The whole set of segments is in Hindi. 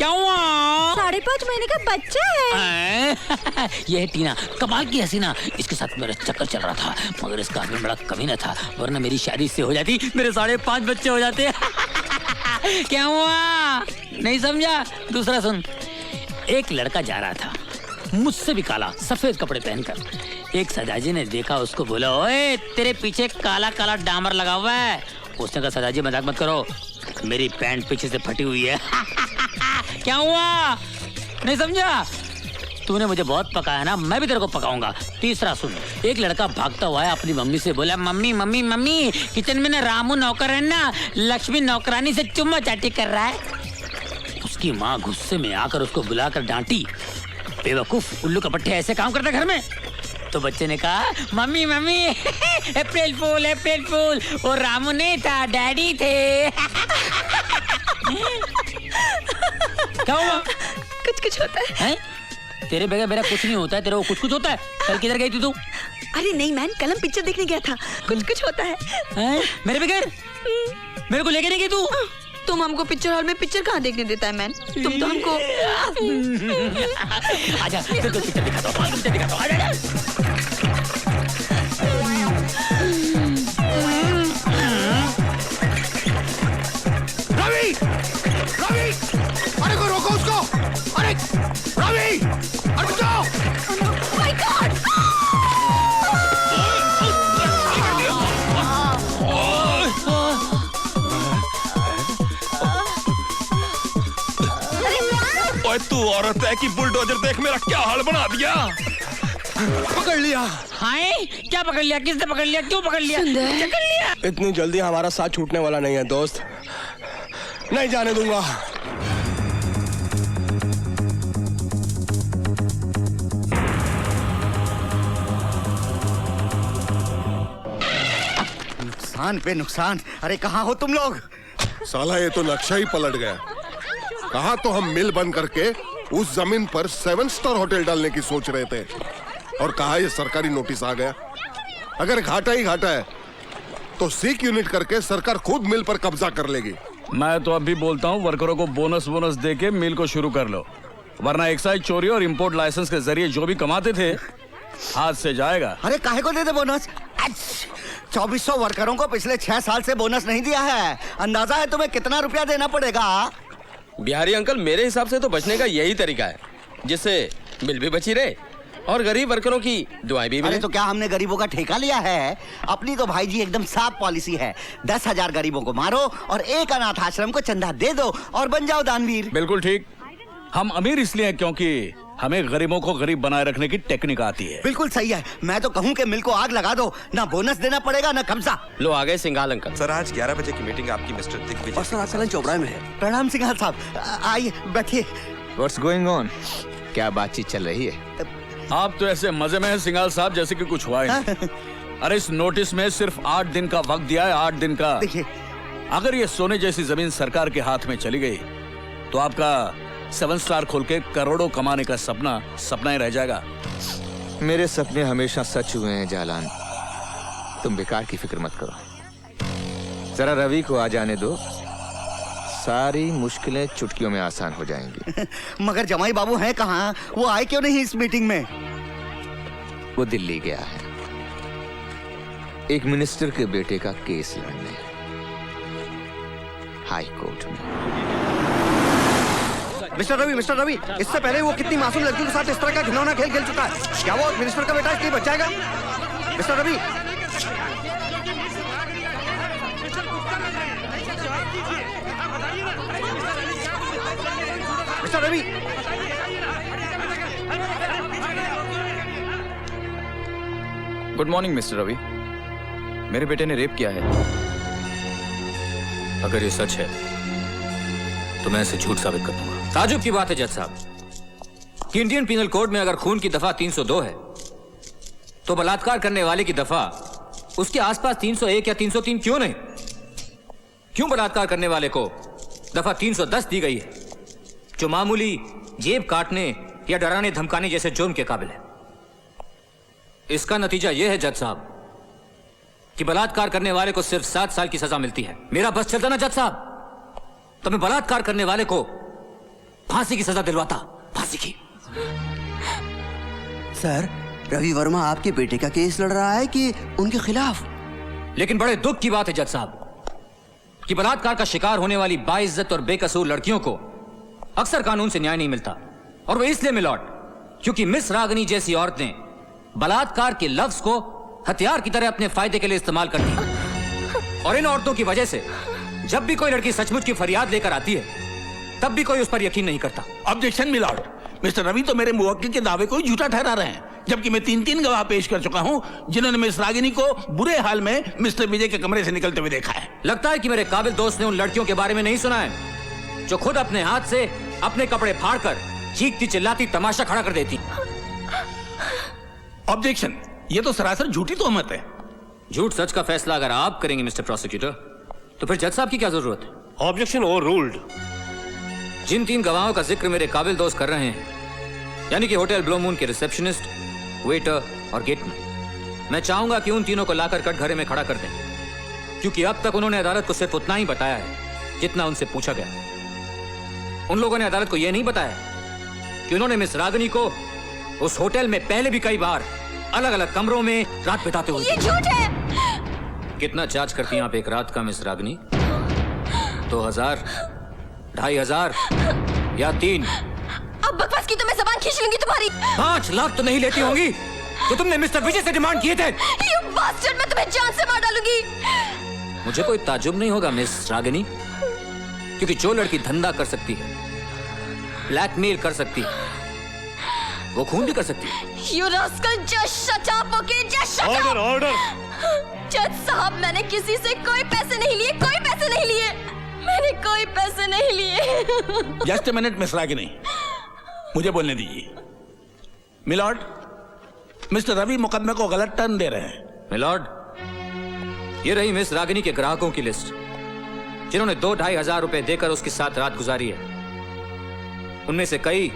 क्या हुआ? 5.5 महीने का बच्चा है। ये है टीना, कमाल की हसीना। इसके साथ मेरा चक्कर चल रहा था, मगर इसका आदमी बड़ा कमीना था, वरना मेरी शादी से हो जाती, मेरे 5.5 बच्चे हो जाते। क्या हुआ? नहीं समझा? दूसरा सुन। एक लड़का जा रहा था, मुझसे भी काला, सफेद कपड़े पहनकर। एक सदाजी ने देखा उसको, बोला, ओए तेरे पीछे काला काला डामर लगा हुआ है। उसने कहा, सदाजी मजाक मत करो, मेरी पैंट पीछे से फटी हुई है। क्या हुआ? नहीं समझा? तूने मुझे बहुत पकाया ना, मैं भी तेरे को पकाऊंगा। तीसरा सुन। एक लड़का भागता हुआ है, अपनी मम्मी से बोला, मम्मी मम्मी मम्मी, किचन में ना रामू नौकर है ना, लक्ष्मी नौकरानी से चुम्मा चाटी कर रहा है। उसकी माँ गुस्से में आकर उसको बुलाकर डांटी, बेवकूफ, उल्लू कपट्टे, ऐसे काम करता घर में? तो बच्चे ने कहा, मम्मी मम्मी, अप्रैल फूल अप्रैल फूल, वो रामू नहीं था, डैडी थे। क्या हुआ? कुछ कुछ होता है? तेरे बगैर मेरा कुछ नहीं होता है, तेरे को कुछ कुछ होता है। कल किधर गई थी तू? अरे नहीं मैन, कल हम पिक्चर देखने गया था, कुछ कुछ होता है। मेरे बगैर? मेरे को लेके नहीं गई तू? तुम हमको पिक्चर हॉल में पिक्चर कहाँ देखने देता है मैन? तुम तो हमको आजा, तेरे को पिक्चर दिखाता हूँ, पिक्चर दिखाता हूँ, आजा। रवि! रवि! अरे कोई रोको उसको! अरे रवि! अरे बचाओ! My God! ओए तू औरत है कि बुलडोजर देख मेरा क्या हाल बना दिया। पकड़ लिया। हाय, क्या पकड़ लिया? किसने पकड़ लिया? क्यों पकड़ लिया? पकड़ लिया? इतनी जल्दी हमारा साथ छूटने वाला नहीं है दोस्त, नहीं जाने दूंगा। नुकसान पे नुकसान। अरे कहाँ हो तुम लोग? साला ये तो नक्शा ही पलट गया। कहा तो हम मिल बंद करके उस जमीन पर 7 स्टार होटल डालने की सोच रहे थे, और कहा ये सरकारी नोटिस आ गया। अगर घाटा ही घाटा है तो सीक यूनिट करके सरकार खुद मिल पर कब्जा कर लेगी। मैं तो अभी बोलता हूँ वर्करों को बोनस देके मिल को शुरू कर लो, वरना एक्साइज चोरी और इंपोर्ट लाइसेंस के जरिए जो भी कमाते थे हाथ से जाएगा। अरे काहे को दे दे बोनस? 2400 वर्करों को पिछले 6 साल से बोनस नहीं दिया है। अंदाजा है तुम्हें कितना रुपया देना पड़ेगा? बिहारी अंकल, मेरे हिसाब से तो बचने का यही तरीका है, जिससे मिल भी बची रहे और गरीब वर्करों की दुआएं भी मिले। अरे तो क्या हमने गरीबों का ठेका लिया है? अपनी तो भाई जी एकदम साफ पॉलिसी है, 10,000 गरीबों को मारो और एक अनाथ आश्रम को चंदा दे दो और बन जाओ दानवीर। बिल्कुल ठीक। हम अमीर इसलिए हैं क्योंकि हमें गरीबों को गरीब बनाए रखने की टेक्निक आती है। बिल्कुल सही है। मैं तो कहूँ कि मिल को आग लगा दो, ना बोनस देना पड़ेगा ना कब्जा। लो आ गए सिंघाल अंकल। सर आज 11 बजे की मीटिंग आपकी मिस्टर दिग्विजय। और सर आजकल चौबराहे में है। प्रणाम सिंघाल साहब, आइए बैठिए। What's going on? क्या बातचीत चल रही है? आप तो ऐसे मजे में हैं सिंघाल साहब जैसे कि कुछ हुआ ही नहीं। अरे इस नोटिस में सिर्फ 8 दिन का वक्त दिया है, 8 दिन का। देखिए, अगर ये सोने जैसी जमीन सरकार के हाथ में चली गई तो आपका 7 स्टार खोल के करोड़ों कमाने का सपना सपना ही रह जाएगा। मेरे सपने हमेशा सच हुए हैं जालान, तुम बेकार की फिक्र मत करो। जरा रवि को आ जाने दो, सारी मुश्किलें चुटकियों में आसान हो जाएंगी। मगर जमाई बाबू हैं कहाँ? वो आए क्यों नहीं इस मीटिंग में? वो दिल्ली गया है एक मिनिस्टर के बेटे का केस लड़ने, हाई कोर्ट में। मिस्टर रवि, इससे पहले वो कितनी मासूम लड़कियों के साथ इस तरह का घिनौना खेल खेल चुका है। क्या वो मिनिस्टर का बेटा इसलिए बच जाएगा? Mister Ravi, mister Ravi, good morning mister Ravi. मेरे बेटे ने रेप किया है। अगर ये सच है तो मैं इसे झूठ साबित कर दूंगा। ताजुब की बात है जज साहब कि इंडियन पिनल कोड में अगर खून की दफा 302 है तो बलात्कार करने वाले की दफा उसके आसपास 301 या 303 क्यों नहीं? क्यों बलात्कार करने वाले को दफा 310 दी गई है, जो मामूली जेब काटने या डराने धमकाने जैसे जुर्म के काबिल है? इसका नतीजा यह है जज साहब कि बलात्कार करने वाले को सिर्फ 7 साल की सजा मिलती है। मेरा बस चलता ना जज साहब, तो मैं बलात्कार करने वाले को फांसी की सजा दिलवाता, फांसी की। सर, रवि वर्मा आपके बेटे का केस लड़ रहा है कि उनके खिलाफ? लेकिन बड़े दुख की बात है जज साहब कि बलात्कार का शिकार होने वाली बाइज्जत और बेकसूर लड़कियों को अक्सर कानून से न्याय नहीं मिलता। और वो इसलिए मिलॉर्ड क्योंकि मिस रागनी जैसी औरतें बलात्कार के लफ्ज को हथियार की तरह अपने फायदे के लिए इस्तेमाल करती हैं। और इन औरतों की वजह से जब भी कोई लड़की सचमुच की फरियाद लेकर आती है तब भी कोई उस पर यकीन नहीं करता। ऑब्जेक्शन मिलॉर्ड, मिस्टर रवि तो मेरे मुवक्किल के दावे को झूठा ठहरा रहे हैं, जबकि मैं 3 गवाह पेश कर चुका हूं जिन्होंने मिस रागिनी को बुरे हाल में मिस्टर विजय के कमरे से निकलते हुए देखा है। लगता है कि मेरे काबिल दोस्त ने उन लड़कियों के बारे में नहीं सुना है जो खुद अपने हाथ से अपने कपड़े फाड़कर चीखती चिल्लाती तमाशा खड़ा कर देती। ऑब्जेक्शन, ये तो सरासर झूठी तोहमत है। झूठ सच का फैसला अगर आप करेंगे मिस्टर प्रोसिक्यूटर तो फिर जज साहब की क्या जरूरत है? Objection overruled. जिन 3 गवाहों का जिक्र मेरे काबिल दोस्त कर रहे हैं, यानी कि होटल ब्लू मून के रिसेप्शनिस्ट, वेटर और गेटमैन, मैं चाहूंगा कि उन तीनों को लाकर कटघरे में खड़ा कर दें, क्योंकि अब तक उन्होंने अदालत को सिर्फ उतना ही बताया है जितना उनसे पूछा गया। उन लोगों ने अदालत को यह नहीं बताया कि उन्होंने मिस रागिनी को उस होटल में पहले भी कई बार अलग अलग कमरों में रात बिताते हुए। ये झूठ है। कितना चार्ज करती हैं आप एक रात का मिस रागिनी? 2000, 2500 या 3? अब बकवास की तो मैं जबान खींच लूंगी तुम्हारी। 5 लाख तो नहीं लेती होंगी तो तुमने मिस्टर विजय से डिमांड किए थे। You bastard, मैं तुम्हें जान से मार डालूंगी। मुझे कोई ताजुब नहीं होगा मिस रागिनी, क्योंकि जो लड़की धंधा कर सकती है, ब्लैकमेल कर सकती है, वो खून भी कर सकती है। You rascal, just shut up, okay? Just shut up. Order. जज साहब, मैंने किसी से कोई पैसे नहीं लिए, कोई पैसे नहीं लिए, मैंने कोई पैसे नहीं लिए। Just a minute miss Ragini, मुझे बोलने दीजिए। मिलॉर्ड, मिस्टर रवि मुकदमे को गलत टर्न दे रहे हैं। मिलॉर्ड, ये रही मिस रागिनी के ग्राहकों की लिस्ट जिन्होंने 2-2500 रुपए देकर उसके साथ रात गुजारी है। उनमें से कई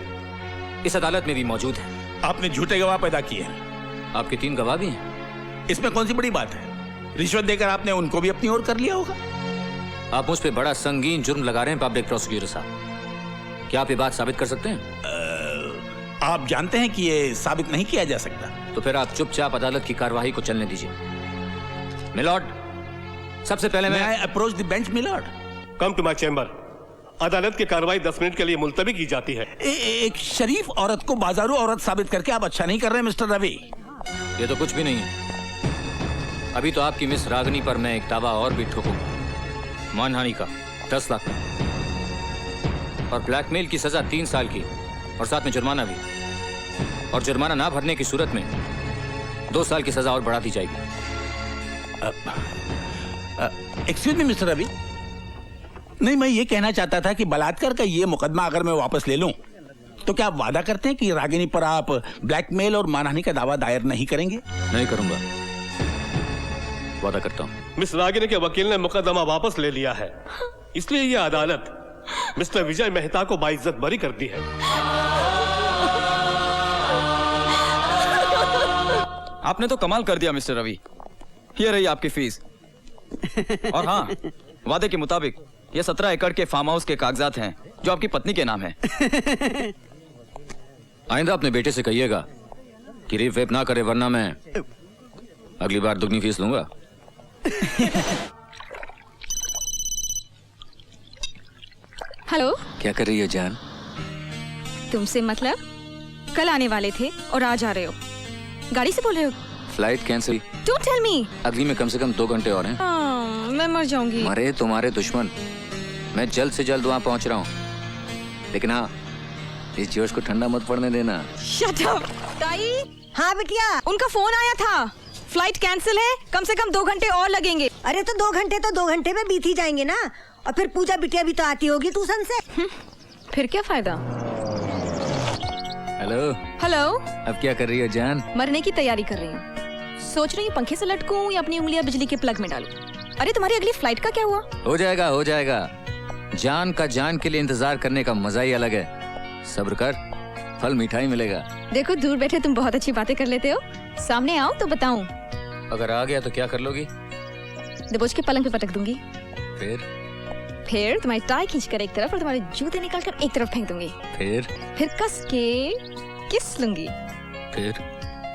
इस अदालत में भी मौजूद हैं। आपने झूठे गवाह पैदा किए हैं। आपके 3 गवाह भी हैं। इसमें कौन सी बड़ी बात है? रिश्वत देकर आपने उनको भी अपनी ओर कर लिया होगा। आप मुझ पे बड़ा संगीन जुर्म लगा रहे हैं पब्लिक प्रोसिक्यूटर साहब। क्या आप ये बात साबित कर सकते हैं? आप जानते हैं कि ये साबित नहीं किया जा सकता। तो फिर आप चुपचाप अदालत की कार्यवाही को चलने दीजिए। मिलॉर्ड, सबसे पहले मैं approach the bench milord. Come to my chamber. अदालत की कार्रवाई 10 मिनट के लिए मुलतवी की जाती है। एक शरीफ औरत को बाजारू औरत साबित करके आप अच्छा नहीं कर रहे मिस्टर रवि। ये तो कुछ भी नहीं है। अभी तो आपकी मिस रागिनी पर मैं एक दावा और भी ठोकूंगा, मानहानि का 10 लाख और ब्लैकमेल की सजा 3 साल की और साथ में जुर्माना भी। और जुर्माना ना भरने की सूरत में 2 साल की सजा और बढ़ा दी जाएगी। एक्सक्यूज मी मिस्टर रवि, नहीं, मैं ये कहना चाहता था कि बलात्कार का ये मुकदमा अगर मैं वापस ले लूं तो क्या आप वादा करते हैं कि रागिनी पर आप ब्लैकमेल और मानहानि का दावा दायर नहीं करेंगे? नहीं करूंगा, वादा करता हूं। मिस रागिनी के वकील ने मुकदमा वापस ले लिया है, इसलिए यह अदालत मिस्टर विजय मेहता को बाइज्जत बरी कर दी है। आपने तो कमाल कर दिया मिस्टर रवि। ये रही आपकी फीस। और हाँ, वादे के मुताबिक ये 17 एकड़ के फार्म हाउस के कागजात हैं जो आपकी पत्नी के नाम है। आइंदा अपने बेटे से कहिएगा कि रेप वेप ना करे, वरना मैं अगली बार दुगनी फीस लूंगा। हेलो, क्या कर रही हो जान? तुमसे मतलब? कल आने वाले थे और आज आ रहे हो। गाड़ी से बोल रहे हो? Flight cancel. Don't tell me. अगली में कम से कम 2 घंटे और हैं। मैं मर जाऊंगी। मरे तुम्हारे दुश्मन। मैं जल्द से जल्द वहाँ पहुँच रहा हूँ, लेकिन हाँ, इस जोश को ठंडा मत पड़ने देना। Shut up. ताई। हाँ बिटिया, उनका फोन आया था, फ्लाइट कैंसिल है, कम से कम 2 घंटे और लगेंगे। अरे तो 2 घंटे तो 2 घंटे में बीत ही जाएंगे ना। और फिर पूजा बिटिया भी तो आती होगी ट्यूशन से। फिर क्या फायदा। हेलो। हेलो। अब क्या कर रही हो जान? मरने की तैयारी कर रही हूँ। सोच रही हूँ पंखे से लटकूं या अपनी उंगलियां बिजली के प्लग में डालूं। अरे तुम्हारी अगली फ्लाइट का क्या हुआ? हो जाएगा, हो जाएगा। जान का जान के लिए इंतजार करने का मजा ही अलग है। सब्र कर, फल मीठा ही मिलेगा। देखो, दूर बैठे तुम बहुत अच्छी बातें कर लेते हो, सामने आओ तो बताऊं। अगर आ गया तो क्या कर लोगी? दबोच के पलंग पे पटक दूंगी। फिर फिर तुम्हारी टाई खींचकर एक तरफ और तुम्हारे जूते निकालकर एक तरफ फेंक दूंगी। फिर कस के किस लूंगी। फिर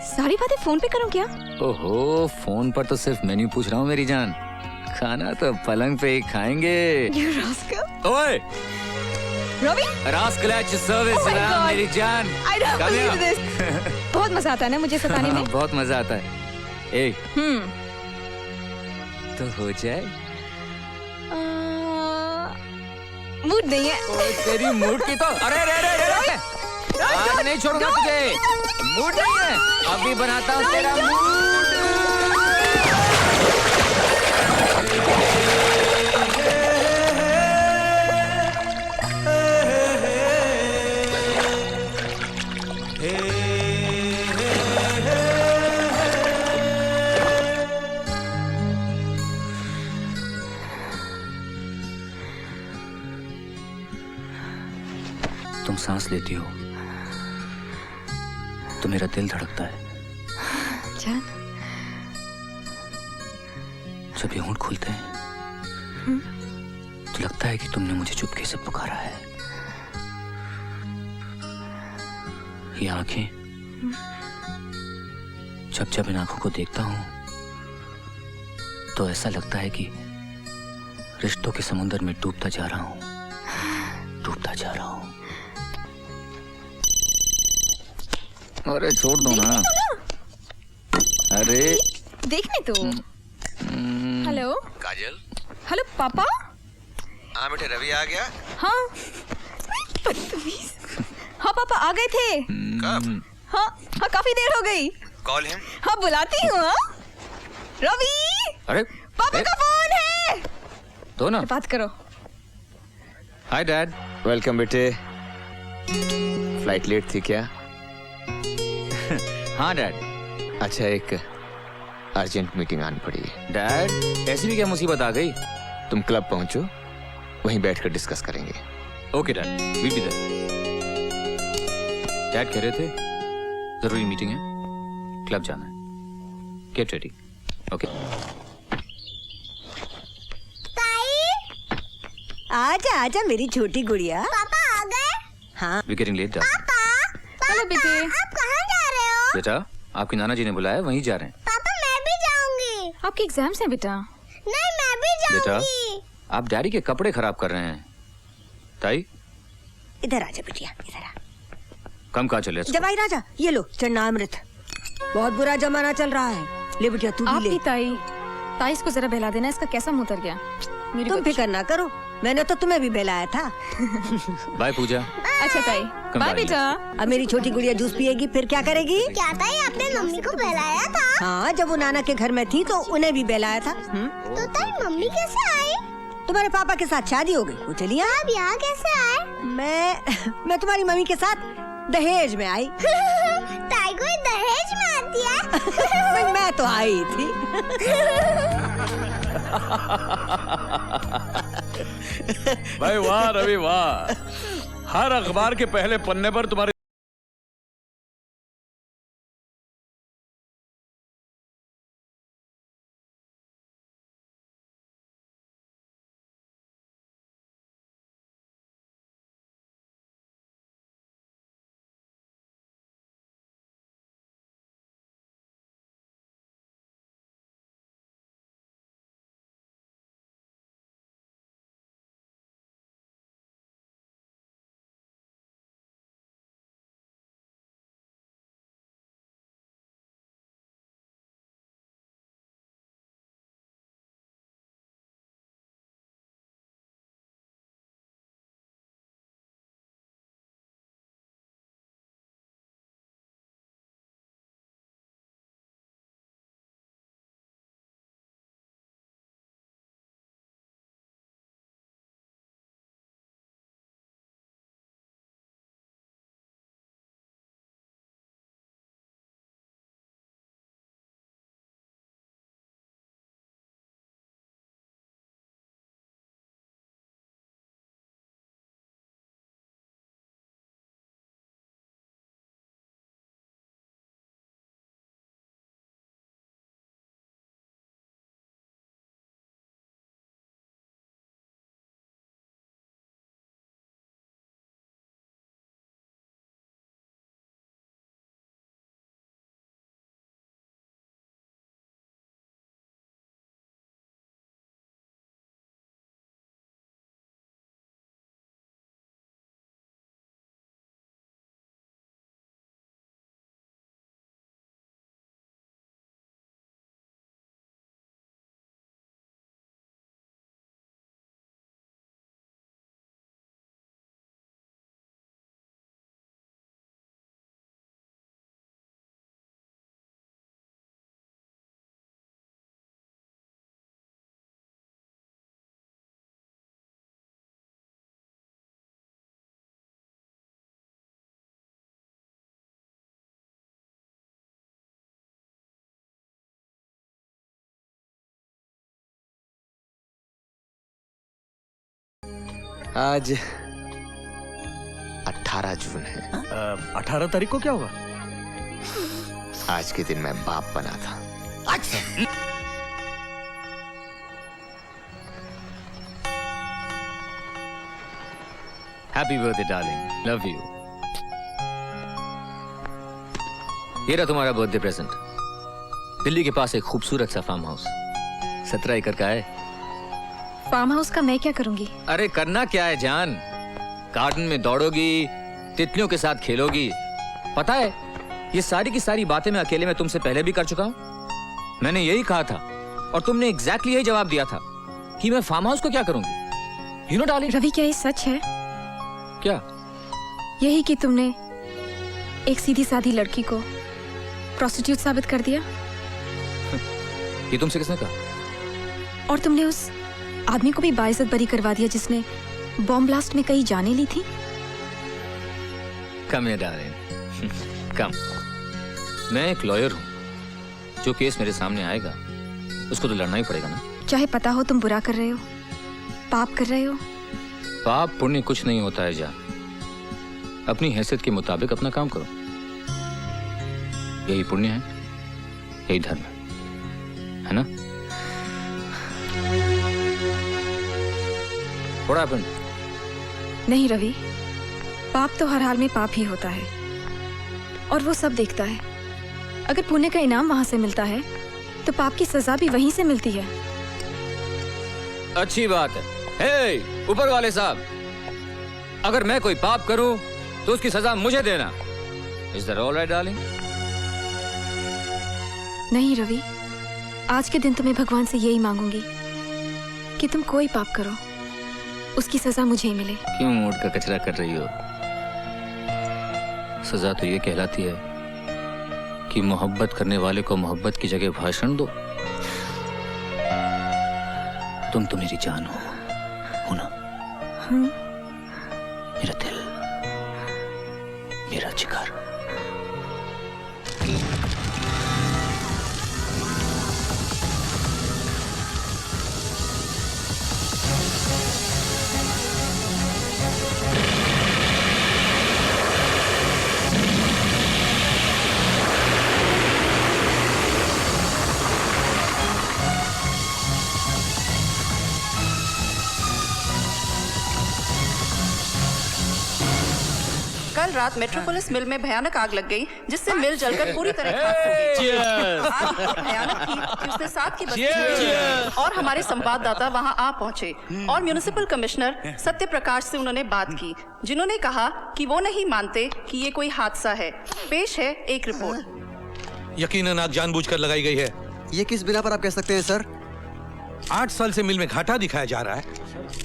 सारी बातें फोन पे करूं क्या? ओहो, फोन पर तो सिर्फ मेन्यू पूछ रहा हूँ मेरी जान, खाना तो पलंग पे ही खाएंगे। You rascal। ओए Ravi, rascal at your service Oh my God। मेरी जान। I don't Come believe here। this। बहुत मजा आता है ना मुझे सताने में। बहुत मजा आता है। ए, तो हो जाए। मूड नहीं है। ओए, तेरी मूड की तो अरे रे रे रे आज नहीं छोड़ूंगा तुझे। मूड नहीं है, अभी बनाता हूँ तेरा मूड। तुम सांस लेती हो तो मेरा दिल धड़कता है। जान, जब ये होंठ खुलते हैं तो लगता है कि तुमने मुझे चुपके से पुकारा है। ये आंखें, जब जब इन आंखों को देखता हूं तो ऐसा लगता है कि रिश्तों के समुद्र में डूबता जा रहा हूं, डूबता जा रहा हूं। अरे छोड़ दो ना। अरे देखने तो। हेलो काजल। हेलो पापा। हाँ बेटे, रवि आ गया। हाँ बदतमीज। हाँ पापा आ गए थे। कब? हाँ हाँ काफी देर हो गई। Call him. हाँ बुलाती हूँ। हाँ रवि, अरे पापा का फोन है। तो ना बात करो। Hi dad. वेलकम बेटे। फ्लाइट लेट थी क्या? हाँ डैड। अच्छा, एक अर्जेंट मीटिंग आनी पड़ी है। डैड, ऐसी भी क्या मुसीबत आ गई? तुम क्लब पहुंचो, वहीं बैठकर डिस्कस करेंगे। Okay dad, we'll be there. Dad कह रहे थे जरूरी मीटिंग है, क्लब जाना है। Get ready. ओके। आजा आजा मेरी छोटी गुड़िया। पापा आ गए? हाँ। We getting late dad. Hello बेटे। आप कहाँ जा रहे हो? बेटा, आपके नाना जी ने बुलाया, वहीं जा रहे हैं। पापा मैं भी जाऊंगी। आपके एग्जाम्स हैं बेटा। नहीं मैं भी बेटा, जाऊंगी। आप डैडी के कपड़े खराब कर रहे हैं। ताई, इधर आजा बिटिया, इधर आ। कम कहाँ चले इसको? जवाई राजा, ये लो चन्नामृत। बहुत बुरा जमाना चल रहा है। ले बिटिया तू आप भी ले। भी ताई, ताई इसको जरा बहला देना, इसका कैसा मुंह उतर गया। मेरी तुम फिक्र ना करो, मैंने तो तुम्हें भी बहलाया था। बाय पूजा। अच्छा ताई, बाय बेटा। अब मेरी छोटी गुड़िया जूस पिएगी, फिर क्या करेगी? क्या ताई आपने मम्मी को बहलाया था? हाँ, जब वो नाना के घर में थी तो उन्हें भी बहलाया था। तो ताई मम्मी कैसे आई? तुम्हारे पापा के साथ शादी हो गई, वो चली आ। आप यहाँ कैसे आए? मैं तुम्हारी मम्मी के साथ दहेज में आई। ताई कोई दहेज में आती है? मैं तो आई थी। भाई वाह रवि वाह, हर अखबार के पहले पन्ने पर तुम्हारी आज 18 जून है। 18 तारीख को क्या होगा? आज के दिन मैं बाप बना था। Happy birthday darling, love you. ये रहा तुम्हारा बर्थडे प्रेजेंट। दिल्ली के पास एक खूबसूरत सा फार्म हाउस, 17 एकड़ का है। फार्म हाउस का मैं क्या करूंगी? अरे करना क्या है जान, गार्डन में दौड़ोगी, तितलियों के साथ खेलोगी। पता है ये सारी की सारी बातें मैं अकेले में तुमसे पहले भी कर चुका हूँ। मैंने यही कहा था और तुमने एग्जैक्टली यही जवाब दिया था कि मैं फार्म हाउस को क्या करूंगी। You know darling. रवि, क्या ये सच है? क्या? यही कि तुमने एक सीधी सादी लड़की को प्रोस्टिट्यूट साबित कर दिया? ये तुमसे किसने कहा? और तुमने उस आदमी को भी बाइज्जत बरी करवा दिया जिसने बॉम्ब ब्लास्ट में कई जानें ली थी? कम है डार्लिंग, कम। मैं एक लॉयर हूं, जो केस मेरे सामने आएगा उसको तो लड़ना ही पड़ेगा ना। चाहे पता हो तुम बुरा कर रहे हो, पाप कर रहे हो। पाप पुण्य कुछ नहीं होता है जान, अपनी हैसियत के मुताबिक अपना काम करो। यही पुण्य है, यही धर्म है ना? What happened? नहीं रवि, पाप तो हर हाल में पाप ही होता है और वो सब देखता है। अगर पुण्य का इनाम वहां से मिलता है तो पाप की सजा भी वहीं से मिलती है। अच्छी बात है। हे ऊपर वाले साहब, अगर मैं कोई पाप करूं तो उसकी सजा मुझे देना। Is that all right, darling? नहीं रवि, आज के दिन तो मैं भगवान से यही मांगूंगी कि तुम कोई पाप करो, उसकी सजा मुझे ही मिले। क्यों मूड का कचरा कर रही हो? सजा तो ये कहलाती है कि मोहब्बत करने वाले को मोहब्बत की जगह भाषण दो। तुम तो मेरी जान हो ना? मेरा दिल, मेरा जिगर। कल रात मेट्रोपोलिस मिल में भयानक आग लग गई, जिससे मिल जलकर पूरी तरह खाक हो गई। आग इतनी भयानक थी कि उसने 7 की बस्ती में, और हमारे संवाददाता वहां आ पहुंचे और म्युनिसिपल कमिश्नर सत्य प्रकाश से उन्होंने बात की, जिन्होंने कहा कि वो नहीं मानते कि ये कोई हादसा है। पेश है एक रिपोर्ट। यकीनन आग जानबूझकर लगाई गई है। ये किस बिना पर आप कह सकते हैं सर? 8 साल से मिल में घाटा दिखाया जा रहा है।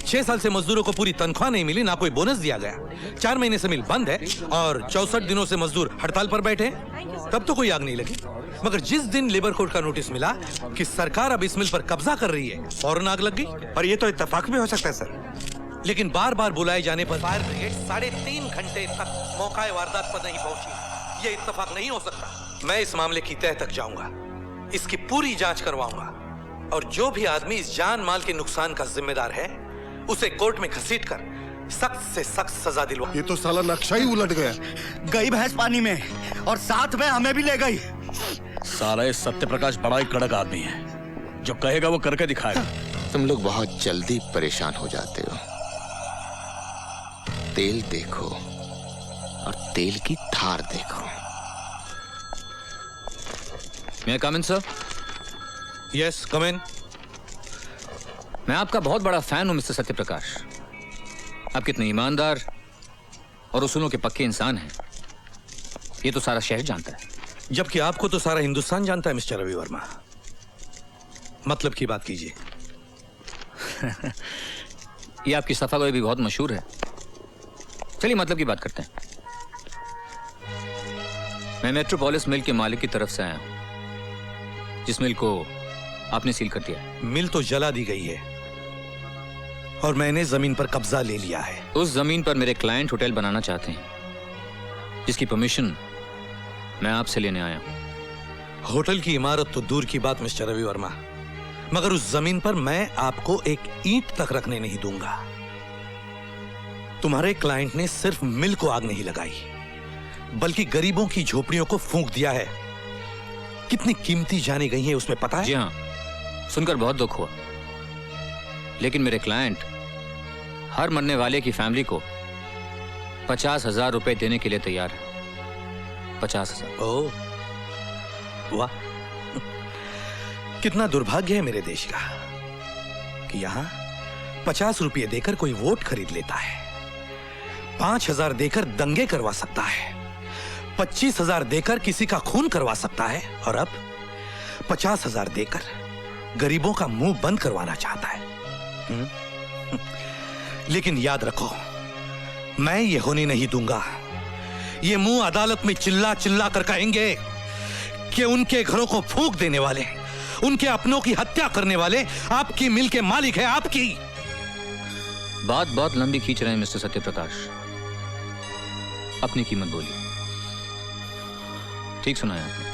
6 साल से मजदूरों को पूरी तनख्वाह नहीं मिली, ना कोई बोनस दिया गया। 4 महीने से मिल बंद है और 64 दिनों से मजदूर हड़ताल पर बैठे हैं। तब तो कोई आग नहीं लगी, मगर जिस दिन लेबर कोर्ट का नोटिस मिला कि सरकार अब इस मिल पर कब्जा कर रही है, फौरन आग लग गई। पर ये तो इत्तेफाक भी हो सकता है सर। लेकिन बार बार बुलाए जाने पर फायर ब्रिगेड 3.5 घंटे तक मौका वारदात पर नहीं पहुंची। ये इत्तेफाक नहीं हो सकता। मैं इस मामले की तह तक जाऊंगा, इसकी पूरी जांच करवाऊंगा और जो भी आदमी इस जान माल के नुकसान का जिम्मेदार है उसे कोर्ट में घसीटकर सख्त से सख्त सजा दिलवा। ये तो साला नक्शा ही उलट गया। गई भैंस पानी में और साथ में हमें भी ले गई। साला ये सत्य प्रकाश बड़ा ही कड़क आदमी है, जो कहेगा वो करके दिखाएगा। तुम लोग बहुत जल्दी परेशान हो जाते हो। तेल देखो और तेल की धार देखो। मैं कम इन सर? यस कम इन। मैं आपका बहुत बड़ा फैन हूं मिस्टर सत्य प्रकाश। आप कितने ईमानदार और उसूलों के पक्के इंसान हैं, ये तो सारा शहर जानता है। जबकि आपको तो सारा हिंदुस्तान जानता है मिस्टर रवि वर्मा। मतलब की बात कीजिए। ये आपकी सफागोई भी बहुत मशहूर है। चलिए मतलब की बात करते हैं। मैं मेट्रोपोलिस मिल के मालिक की तरफ से आया हूं, जिस मिल को आपने सील कर दिया। मिल तो जला दी गई है और मैंने जमीन पर कब्जा ले लिया है। उस जमीन पर मेरे क्लाइंट होटल बनाना चाहते हैं, जिसकी परमिशन मैं आपसे लेने आया हूं। होटल की इमारत तो दूर की बात मिस्टर रवि वर्मा, मगर उस जमीन पर मैं आपको एक ईंट तक रखने नहीं दूंगा। तुम्हारे क्लाइंट ने सिर्फ मिल को आग नहीं लगाई, बल्कि गरीबों की झोपड़ियों को फूंक दिया है। कितनी कीमती जाने गई है उसमें पता है? जी हाँ, सुनकर बहुत दुख हुआ। लेकिन मेरे क्लाइंट हर मरने वाले की फैमिली को 50,000 रुपए देने के लिए तैयार है। 50,000। ओह, वाह, कितना दुर्भाग्य है मेरे देश का कि यहां 50 रुपये देकर कोई वोट खरीद लेता है, 5,000 देकर दंगे करवा सकता है, 25,000 देकर किसी का खून करवा सकता है, और अब 50,000 देकर गरीबों का मुंह बंद करवाना चाहता है। लेकिन याद रखो, मैं ये होने नहीं दूंगा। ये मुंह अदालत में चिल्ला चिल्ला कर कहेंगे कि उनके घरों को फूंक देने वाले, उनके अपनों की हत्या करने वाले आपकी मिल के मालिक है, आपकी। बात बहुत लंबी खींच रहे हैं मिस्टर सत्यप्रकाश, अपनी कीमत बोलिए। ठीक सुना है आपने,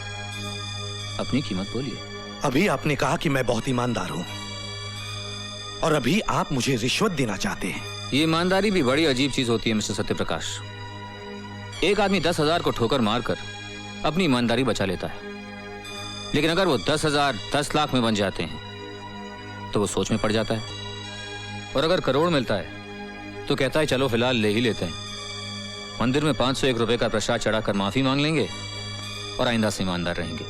अपनी कीमत बोलिए। अभी आपने कहा कि मैं बहुत ईमानदार हूं, और अभी आप मुझे रिश्वत देना चाहते हैं। ये ईमानदारी भी बड़ी अजीब चीज होती है मिस्टर सत्यप्रकाश। एक आदमी 10,000 को ठोकर मारकर अपनी ईमानदारी बचा लेता है, लेकिन अगर वो 10,000 10 लाख में बन जाते हैं तो वो सोच में पड़ जाता है, और अगर करोड़ मिलता है तो कहता है चलो फिलहाल ले ही लेते हैं। मंदिर में 501 रुपए का प्रसाद चढ़ाकर माफी मांग लेंगे और आइंदा से ईमानदार रहेंगे।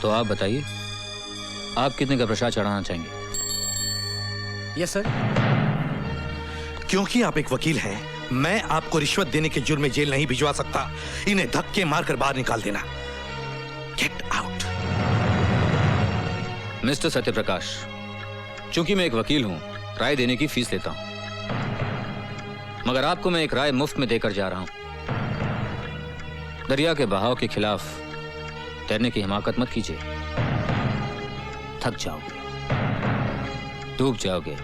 तो आप बताइए, आप कितने का प्रसाद चढ़ाना चाहेंगे? Yes sir. क्योंकि आप एक वकील हैं, मैं आपको रिश्वत देने के जुर्म में जेल नहीं भिजवा सकता। इन्हें धक्के मारकर बाहर निकाल देना। Get out. मिस्टर सत्यप्रकाश, चूंकि मैं एक वकील हूं, राय देने की फीस लेता हूं, मगर आपको मैं एक राय मुफ्त में देकर जा रहा हूं। दरिया के बहाव के खिलाफ तैरने की हिमाकत मत कीजिए। थक जाओगे, डूब जाओगे,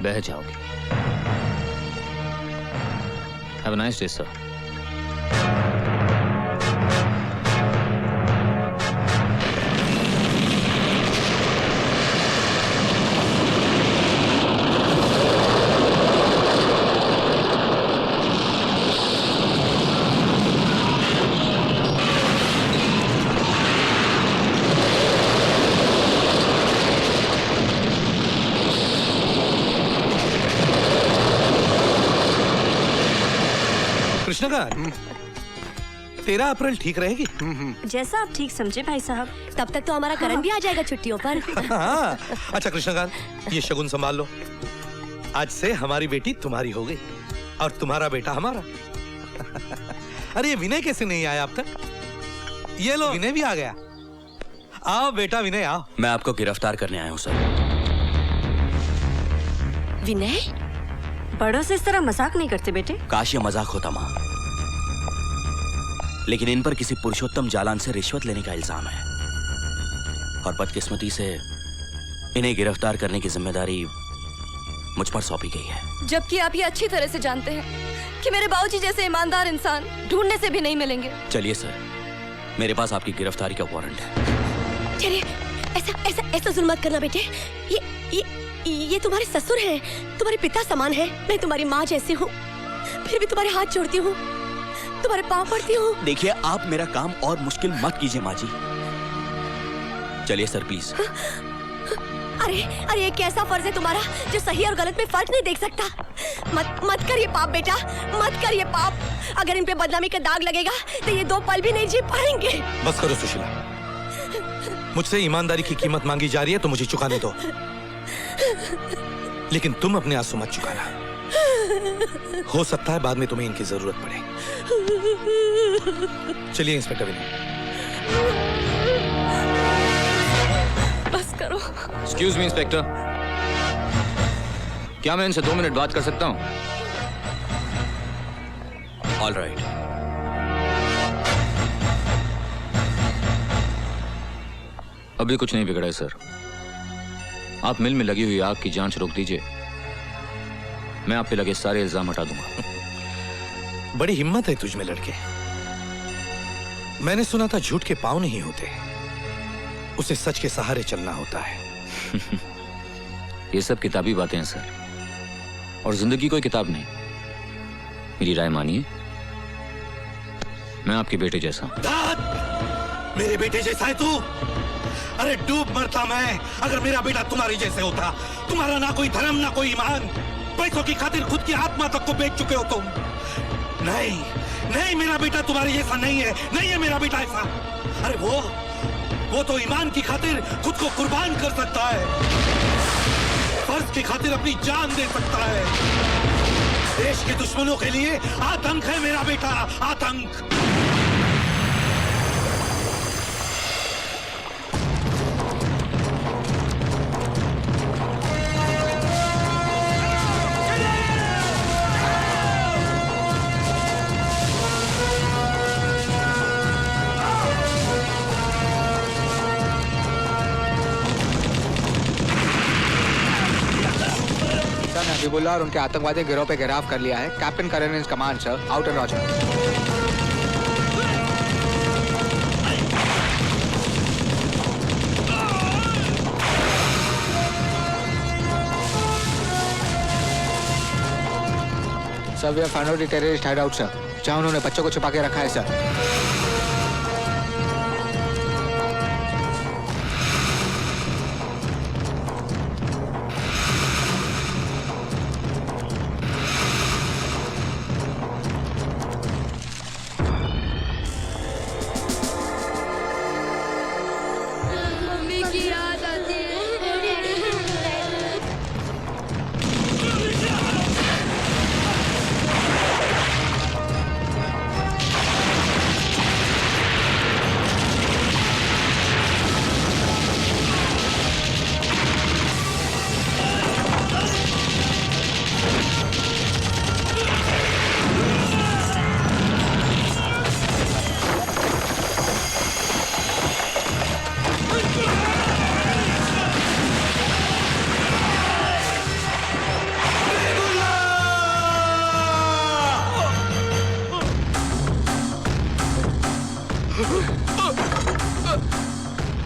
बह जाओगे। Have a nice day sir. Krishnakant, 13 अप्रैल ठीक रहेगी? जैसा आप ठीक समझे भाई साहब। तब तक तो हमारा करण भी आ जाएगा छुट्टियों पर। हाँ। अच्छा कृष्णकांत, ये शगुन संभाल लो। आज से हमारी बेटी तुम्हारी हो गई और तुम्हारा बेटा हमारा। अरे ये विनय कैसे नहीं आया अब तक? ये लो, विनय भी आ गया। आओ बेटा विनय, आओ। मैं आपको गिरफ्तार करने आया हूँ सर। विनय, बड़ों से इस तरह मजाक नहीं करते बेटे। काश ये मजाक होता माँ, लेकिन इन पर किसी पुरुषोत्तम जालान से रिश्वत लेने का इल्जाम है, और बदकिस्मती से इन्हें गिरफ्तार करने की जिम्मेदारी मुझ पर सौंपी गई है। जबकि आप ये अच्छी तरह से जानते हैं कि मेरे बाबूजी जैसे ईमानदार इंसान ढूंढने से भी नहीं मिलेंगे। चलिए सर, मेरे पास आपकी गिरफ्तारी का वारंट है। चलिए, ऐसा जुल्म मत करना बेटे। ये तुम्हारे ससुर हैं, तुम्हारे पिता समान हैं। मैं तुम्हारी माँ जैसी हूँ, फिर भी तुम्हारे हाथ जोड़ती हूँ, तुम्हारे पाँव पड़ती हूँ। देखिए, आप मेरा काम और मुश्किल मत कीजिए माँ जी। चलिए सर प्लीज। अरे ये कैसा फर्ज है तुम्हारा जो सही और गलत में फर्क नहीं देख सकता। मत करिए पाप बेटा, मत करिए पाप। अगर इन पे बदनामी का दाग लगेगा तो ये 2 पल भी नहीं जी पाएंगे। बस करो सुशीला, मुझसे ईमानदारी की कीमत मांगी जा रही है तो मुझे चुकाने दो, लेकिन तुम अपने आंसू मत चुकाना। हो सकता है बाद में तुम्हें इनकी जरूरत पड़े। चलिए इंस्पेक्टर विनय। बस करो। एक्सक्यूज मी इंस्पेक्टर, क्या मैं इनसे 2 मिनट बात कर सकता हूं? All right. अभी कुछ नहीं बिगड़ा है सर। आप मिल में लगी हुई आग की जांच रोक दीजिए, मैं आप पे लगे सारे इल्जाम हटा दूंगा। बड़ी हिम्मत है तुझ में लड़के। मैंने सुना था झूठ के पांव नहीं होते, उसे सच के सहारे चलना होता है। ये सब किताबी बातें हैं सर। और जिंदगी कोई किताब नहीं। मेरी राय मानिए, मैं आपके बेटे जैसा हूं। मेरे बेटे जैसा है तू? अरे डूब मरता मैं अगर मेरा बेटा तुम्हारे जैसे होता। तुम्हारा ना कोई धर्म ना कोई ईमान, पैसों की खातिर खुद की आत्मा तक को बेच चुके हो तुम। नहीं नहीं, मेरा बेटा तुम्हारे जैसा नहीं है, नहीं है मेरा बेटा ऐसा। अरे वो तो ईमान की खातिर खुद को कुर्बान कर सकता है, फर्ज की खातिर अपनी जान दे सकता है। देश के दुश्मनों के लिए आतंक है मेरा बेटा, आतंक। हबीबुल्लाह और उनके आतंकवादी गिरोह पे घेराव कर लिया है। Captain Karan is command sir, out and roger. Sir we have found out the terrorist hideout sir, जहां उन्होंने बच्चों को छुपा के रखा है सर।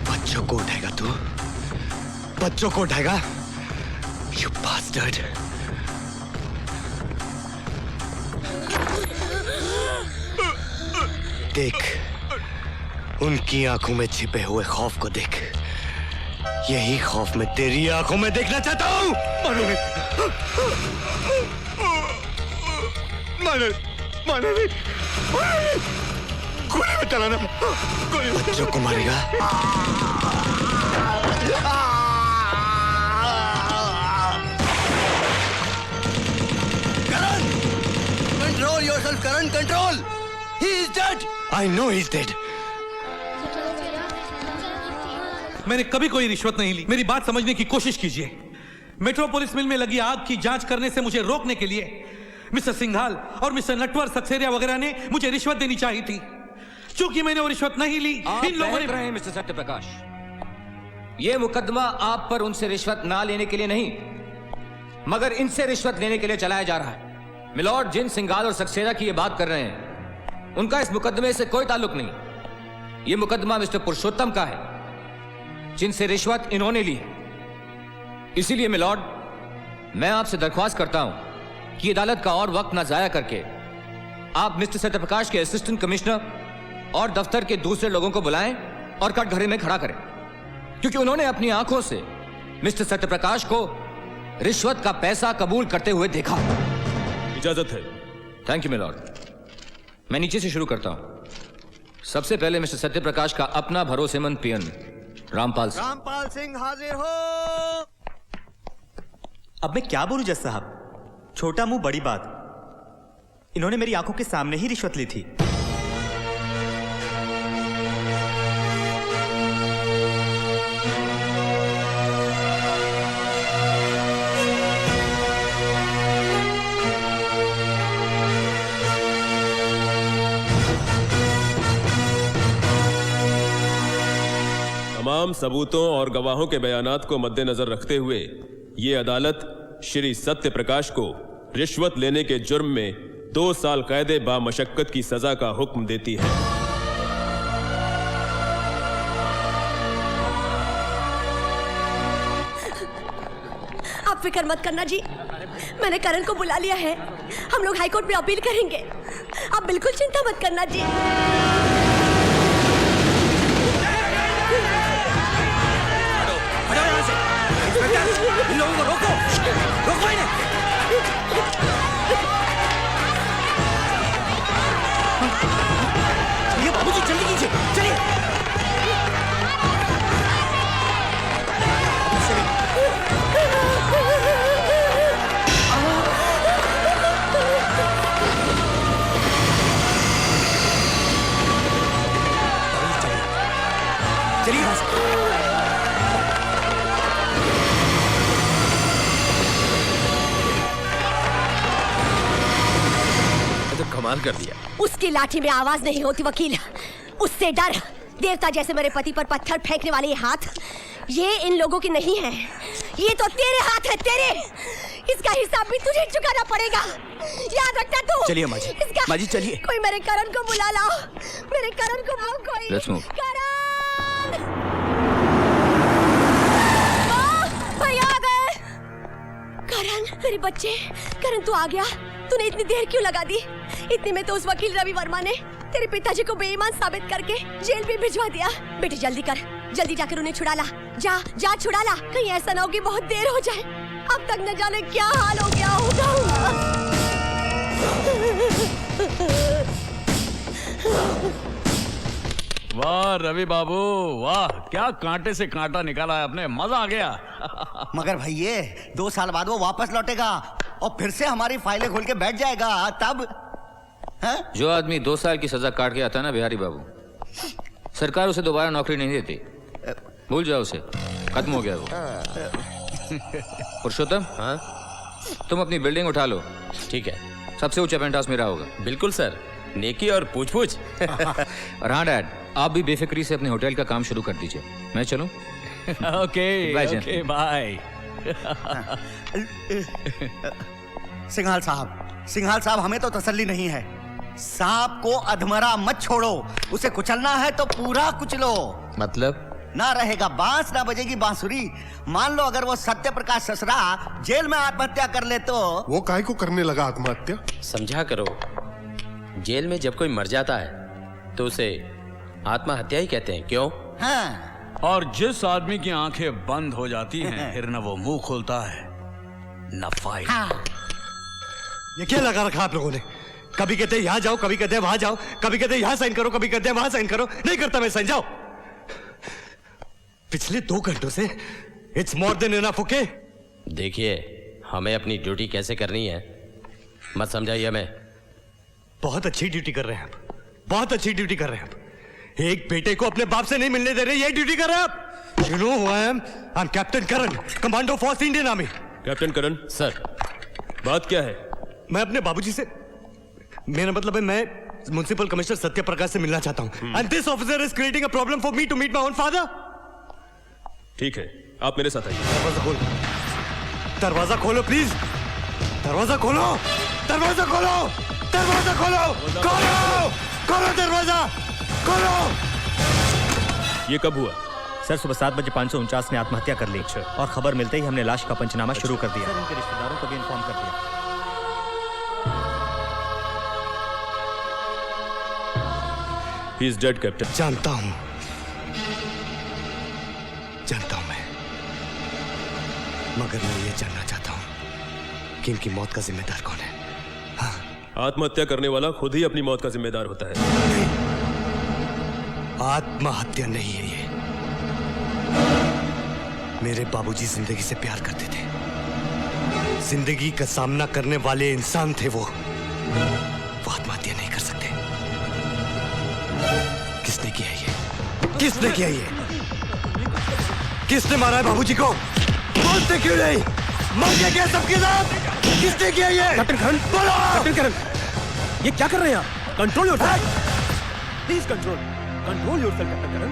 बच्चों को उठाएगा तू? बच्चों को उठाएगा? You bastard! देख, उनकी आंखों में छिपे हुए खौफ को देख। यही खौफ मैं तेरी आंखों में देखना चाहता हूं। मानो नहीं, गोली में चलाना, बच्चों को मारेगा। करण, control yourself, Karan, control. He is dead. I know he's dead. मैंने कभी कोई रिश्वत नहीं ली। मेरी बात समझने की कोशिश कीजिए। मेट्रोपोलिस मिल में लगी आग की जांच करने से मुझे रोकने के लिए मिस्टर सिंघाल और मिस्टर नटवर सक्सेरिया वगैरह ने मुझे रिश्वत देनी चाहिए थी। क्योंकि मैंने वो रिश्वत नहीं ली, इन लोगों ने। रहे हैं मिस्टर सत्यप्रकाश, ये मुकदमा आप पर उनसे रिश्वत ना लेने के लिए नहीं, मगर इनसे रिश्वत लेने के लिए चलाया जा रहा है। मिलॉर्ड, जिन सिंघाल और सक्सेरिया की ये बात कर रहे हैं, उनका इस मुकदमे से कोई ताल्लुक नहीं। ये मुकदमा मिस्टर पुरुषोत्तम का है, जिनसे रिश्वत इन्होंने ली है। इसीलिए मिलॉर्ड, मैं आपसे दरख्वास्त करता हूं कि अदालत का और वक्त ना जाया करके आप मिस्टर सत्यप्रकाश के असिस्टेंट कमिश्नर और दफ्तर के दूसरे लोगों को बुलाएं और कटघरे में खड़ा करें, क्योंकि उन्होंने अपनी आंखों से मिस्टर सत्यप्रकाश को रिश्वत का पैसा कबूल करते हुए देखा। इजाजत है। Thank you milord. मैं नीचे से शुरू करता हूं। सबसे पहले मिस्टर सत्यप्रकाश का अपना भरोसेमंद पियन रामपाल सिंह। रामपाल सिंह हाजिर हो। अब मैं क्या बोलूं जज साहब, छोटा मुंह बड़ी बात। इन्होंने मेरी आंखों के सामने ही रिश्वत ली थी। तमाम सबूतों और गवाहों के बयानात को मद्देनजर रखते हुए ये अदालत श्री सत्य प्रकाश को रिश्वत लेने के जुर्म में 2 साल कैद बामशक्कत की सजा का हुक्म देती है। आप फिक्र मत करना जी, मैंने करण को बुला लिया है। हम लोग हाई कोर्ट में अपील करेंगे। आप बिल्कुल चिंता मत करना जी। इन लोगों को रोको, रोको इन्हें। चलिए बाबूजी, जल्दी कीजिए, चलिए। चलिए यहाँ से। तो कमाल कर दिया। उसकी लाठी में आवाज नहीं होती वकील, उससे डर। देवता जैसे मेरे पति पर पत्थर फेंकने वाले ये हाथ, ये इन लोगों की नहीं है, ये तो तेरे हाथ है, तेरे। इसका हिसाब भी तुझे चुकाना पड़ेगा, याद रखना तू। चलिए माँ जी, माँ जी चलिए। कोई मेरे करण को बुला लाओ, मेरे करण को बुलाओ कोई। Let's move. भैया आ गए। करण, मेरे बच्चे, करण तू आ गया। तूने इतनी देर क्यों लगा दी? इतने में तो उस वकील रवि वर्मा ने तेरे पिताजी को बेईमान साबित करके जेल भी भिजवा दिया। बेटे जल्दी कर, जल्दी जाकर उन्हें छुड़ा ला। जा जा छुड़ा ला, कहीं ऐसा ना हो कि बहुत देर हो जाए। अब तक न जाने क्या हाल हो गया होगा। वाह रवि बाबू वाह, क्या कांटे से कांटा निकाला है आपने, मजा आ गया। मगर भैये 2 साल बाद वो वापस लौटेगा और फिर से हमारी फाइलें खोल के बैठ जाएगा, तब है? जो आदमी 2 साल की सजा काट के आता है ना बिहारी बाबू, सरकार उसे दोबारा नौकरी नहीं देती। भूल जाओ उसे, खत्म हो गया वो। पुरुषोत्तम, हाँ तुम अपनी बिल्डिंग उठा लो। ठीक है, सबसे ऊंचा पेंट हाउस मेरा होगा। बिल्कुल सर, नेकी और पूछ पूछ। और हाँ डैड, आप भी बेफिक्री से अपने होटल का काम शुरू कर दीजिए। मैं चलूं? Okay okay bye. सिंघाल साहब हमें तो तसल्ली नहीं है। सांप को अधमरा मत छोड़ो, उसे कुचलना है तो पूरा कुचलो। मतलब? ना रहेगा बांस, ना बजेगी बांसुरी। मान लो अगर वो सत्य प्रकाश ससरा जेल में आत्महत्या कर ले तो। वो काहे को करने लगा आत्महत्या? समझा करो, जेल में जब कोई मर जाता है तो उसे आत्महत्या ही कहते हैं, क्यों? हाँ। और जिस आदमी की आंखें बंद हो जाती हैं, फिर न वो मुंह खोलता है न फाइल। हाँ। ये क्या लगा रखा आप लोगों ने? कभी कहते यहाँ जाओ, कभी कहते वहां जाओ, कभी कहते यहाँ साइन करो, कभी कहते वहां साइन करो। नहीं करता मैं साइन, जाओ। पिछले 2 घंटों से it's more than enough. Okay देखिए, हमें अपनी ड्यूटी कैसे करनी है मत समझाइए हमें। बहुत अच्छी ड्यूटी कर रहे हैं आप, बहुत अच्छी ड्यूटी कर रहे हैं आप। एक बेटे को अपने बाप से नहीं मिलने दे रहे, यही ड्यूटी कर रहे हैं आप। You know who I am captain Karan, commando force Indian army. Captain Karan sir, बात क्या है? मैं अपने बाबूजी से, मेरा मतलब है मैं म्युनिसिपल कमिश्नर सत्य प्रकाश से मिलना चाहता हूं। And this officer is creating a problem for me to meet my own father. ठीक है, आप मेरे साथ आइए। दरवाजा खोलो, दरवाजा खोलो प्लीज, दरवाजा खोलो, दरवाजा खोलो, दरवाजा खोलो, खोलो, खोलो दरवाजा, खोलो। ये कब हुआ? सर सुबह 7 बजे 549 ने आत्महत्या कर ली। और खबर मिलते ही हमने लाश का पंचनामा शुरू कर दिया। सर उनके रिश्तेदारों को भी इन्फॉर्म कर दिया। He is dead, captain. जानता हूं, जानता हूं मैं, मगर मैं ये जानना चाहता हूं कि इनकी मौत का जिम्मेदार कौन है। आत्महत्या करने वाला खुद ही अपनी मौत का जिम्मेदार होता है। नहीं, आत्महत्या नहीं है ये। मेरे बाबूजी जिंदगी से प्यार करते थे, जिंदगी का सामना करने वाले इंसान थे वो आत्महत्या नहीं कर सकते। किसने किया ये? किसने किया ये? किसने मारा है बाबूजी को? बोलते क्यों नहीं? मर गया क्या सबके साथ? किसने किया ये? कैप्टन करण, बोलो! कैप्टन करण, ये क्या कर रहे हैं आप? Control yourself, please control yourself captain Karan.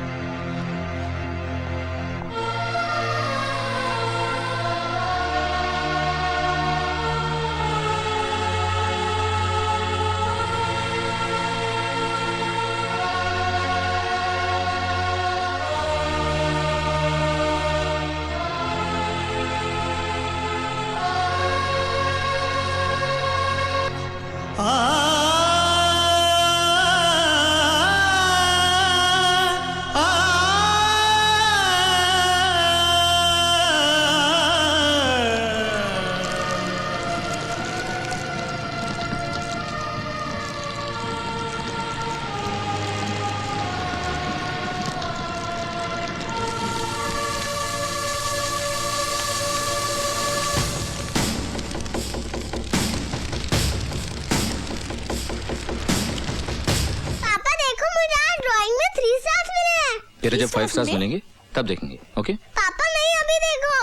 3 stars मिले हैं। तेरे जब 5 स्टार्स मिलेंगे तब देखेंगे, ओके? पापा नहीं, अभी देखो।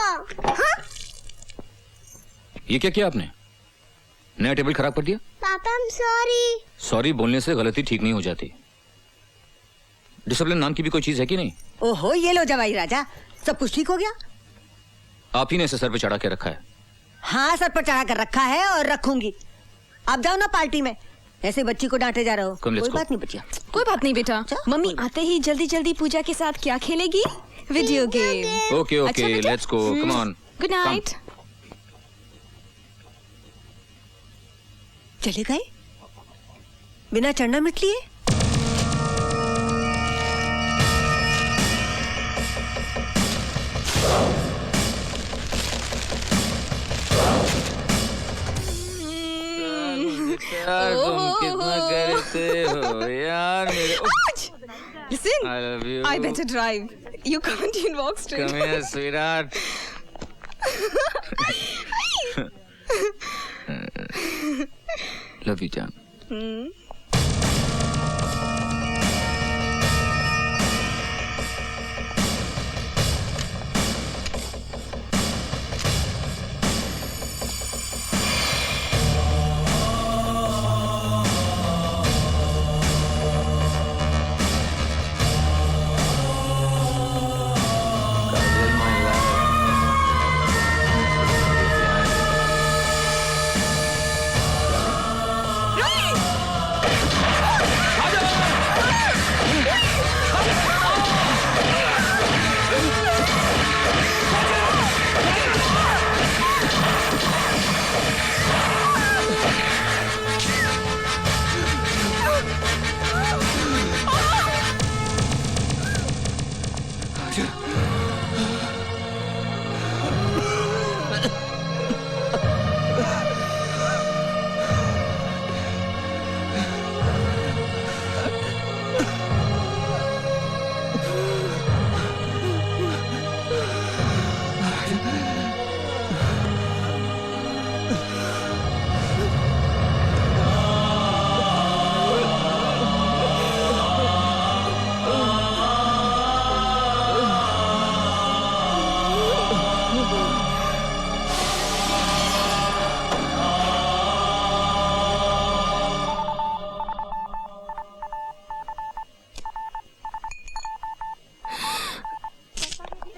हाँ? ये क्या किया आपने? नया टेबल खराब कर दिया? पापा I'm sorry। सॉरी बोलने से गलती ठीक नहीं हो जाती। डिसिप्लिन नाम की भी कोई चीज है कि नहीं? ओहो, ये लो जवाई राजा, सब कुछ ठीक हो गया। आप ही ने इसे सर पे चढ़ा के रखा है। हाँ, सर पर चढ़ा कर रखा है और रखूंगी। आप जाओ ना पार्टी में, ऐसे बच्ची को डांटे जा रहे हो। कोई बात नहीं बच्चिया। कोई बात नहीं बेटा। मम्मी आते ही जल्दी जल्दी पूजा के साथ क्या खेलेगी? Video game. Okay okay, let's go, come on. Good night. चले गए बिना चढ़ना मिट लिए। यार तुम कितना करते हो यार मेरे। Listen, I love you. I better drive. You can't even walk straight. Come here, sweetheart. Love you, John.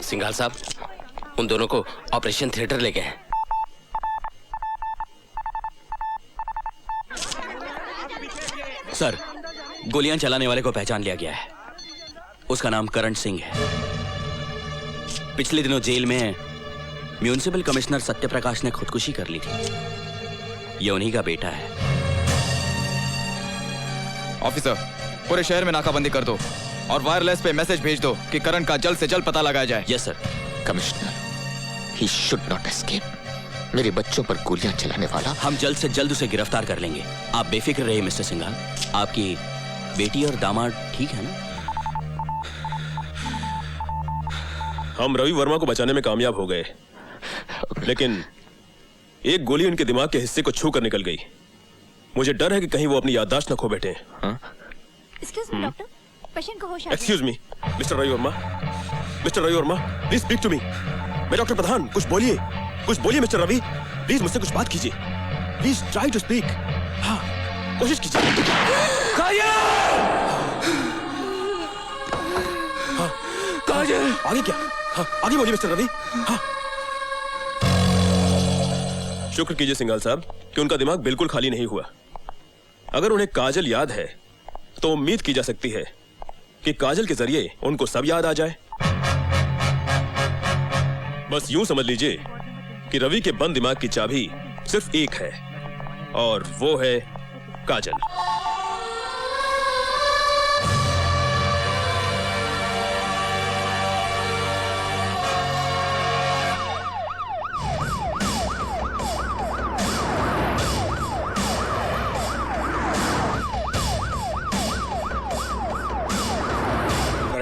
Singhal साहब, उन दोनों को ऑपरेशन थिएटर ले गए हैं। सर, गोलियां चलाने वाले को पहचान लिया गया है। उसका नाम करण सिंह है। पिछले दिनों जेल में म्यूनिसिपल कमिश्नर सत्यप्रकाश ने खुदकुशी कर ली थी। ये उन्हीं का बेटा है। ऑफिसर, पूरे शहर में नाकाबंदी कर दो और वायरलेस पे मैसेज भेज दो कि करण का जल्द से जल्द पता लगाया जाए। Yes sir. Commissioner, he should not escape. मेरे बच्चों पर गोलियां चलाने वाला। हम जल्द से जल्द उसे गिरफ्तार कर लेंगे। आप बेफिक्र रहिए मिस्टर सिंघाल। आपकी बेटी और दामाद ठीक है ना? हम रवि वर्मा को बचाने में कामयाब हो गए, लेकिन एक गोली उनके दिमाग के हिस्से को छू कर निकल गई। मुझे डर है कि कहीं वो अपनी याददाश्त न खो बैठे। एक्सक्यूज मी डॉक्टर, पेशेंट को होश आ गया। Excuse me mister Ravi Verma, mister Ravi Verma, please speak to me. मैं डॉक्टर प्रधान, कुछ बोलिए, कुछ बोलिए मिस्टर रवि, प्लीज मुझसे कुछ बात कीजिए। Please try to speak. हाँ, कोशिश कीजिए। हाँ, काजल, आगे क्या? हाँ, आगे बोलिए मिस्टर रवि। हाँ। शुक्र कीजिए सिंघाल साहब कि उनका दिमाग बिल्कुल खाली नहीं हुआ। अगर उन्हें काजल याद है तो उम्मीद की जा सकती है कि काजल के जरिए उनको सब याद आ जाए। बस यूं समझ लीजिए कि रवि के बंद दिमाग की चाबी सिर्फ एक है और वो है काजल।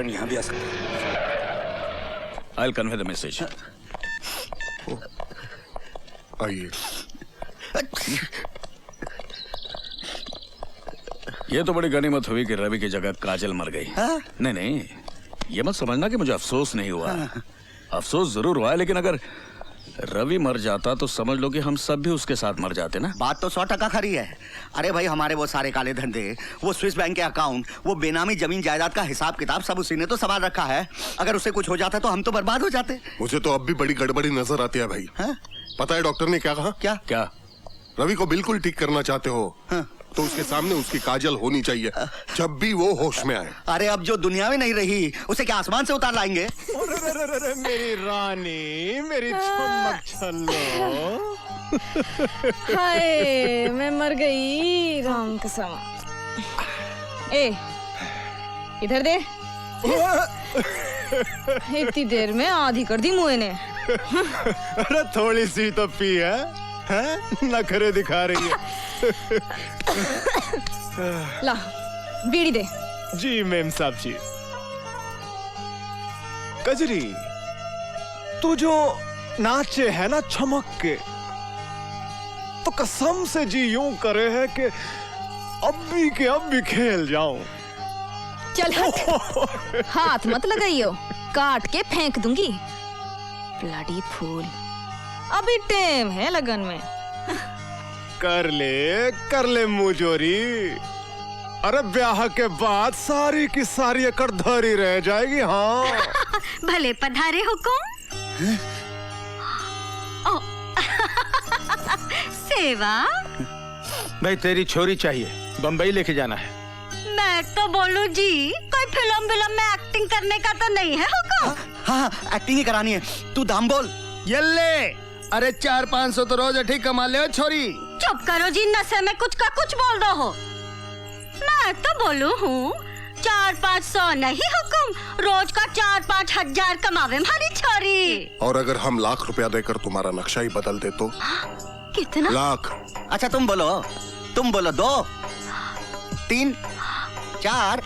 यहां भी आ सकते हैं। I'll convey the message. आइए। ये तो बड़ी गनीमत हुई कि रवि की जगह काजल मर गई। नहीं नहीं, ये मत समझना कि मुझे अफसोस नहीं हुआ। अफसोस जरूर हुआ है, लेकिन अगर रवि मर जाता तो समझ लो कि हम सब भी उसके साथ मर जाते ना। बात तो 100% खरी है। अरे भाई, हमारे वो सारे काले धंधे, वो स्विस बैंक के अकाउंट, वो बेनामी जमीन जायदाद का हिसाब किताब सब उसी ने तो संभाल रखा है। अगर उसे कुछ हो जाता तो हम तो बर्बाद हो जाते। मुझे तो अब भी बड़ी गड़बड़ी नजर आती है भाई। पता है डॉक्टर ने क्या कहा? क्या? रवि को बिल्कुल ठीक करना चाहते हो तो उसके सामने उसकी काजल होनी चाहिए जब भी वो होश में आए। अरे अब जो दुनिया में नहीं रही उसे क्या आसमान से उतार लाएंगे? मेरी रानी, मेरी चमक छल्लो। हाय, मैं मर गई राम कसम। ए, इधर दे। इतनी देर में आधी कर दी मुँह ने। अरे थोड़ी सी तो पी है, नखरे दिखा रही है। ला, बीड़ी दे। जी मेम साहब जी। कजरी, तू जो नाचे है ना चमक के, तो कसम से जी यूं करे है कि अब भी खेल जाऊं। चल हट। हाथ मत लगाइयो, काट के फेंक दूंगी। ब्लडी फूल, अभी टेम है लगन में। कर ले मुजोरी। अरे ब्याह के बाद सारी की सारी एकड़ धरी रह जाएगी। हाँ भले पधारे हुकुम। सेवा भाई, तेरी छोरी चाहिए, बम्बई लेके जाना है। मैं तो बोलूं जी, कोई फिल्म में एक्टिंग करने का तो नहीं है हुकुम? हाँ, एक्टिंग ही करानी है। तू दाम बोल। ये अरे 400-500 तो रोज ठीक कमा ले छोरी। चुप करो जी, नशे में कुछ का कुछ बोल दो हो। मैं तो बोलूं हूँ 400-500 नहीं हुकुम, रोज का 4-5 हजार कमावे हमारी छोरी। और अगर हम लाख रुपया देकर तुम्हारा नक्शा ही बदल दे तो? कितना? लाख। अच्छा तुम बोलो 2, 3, 4,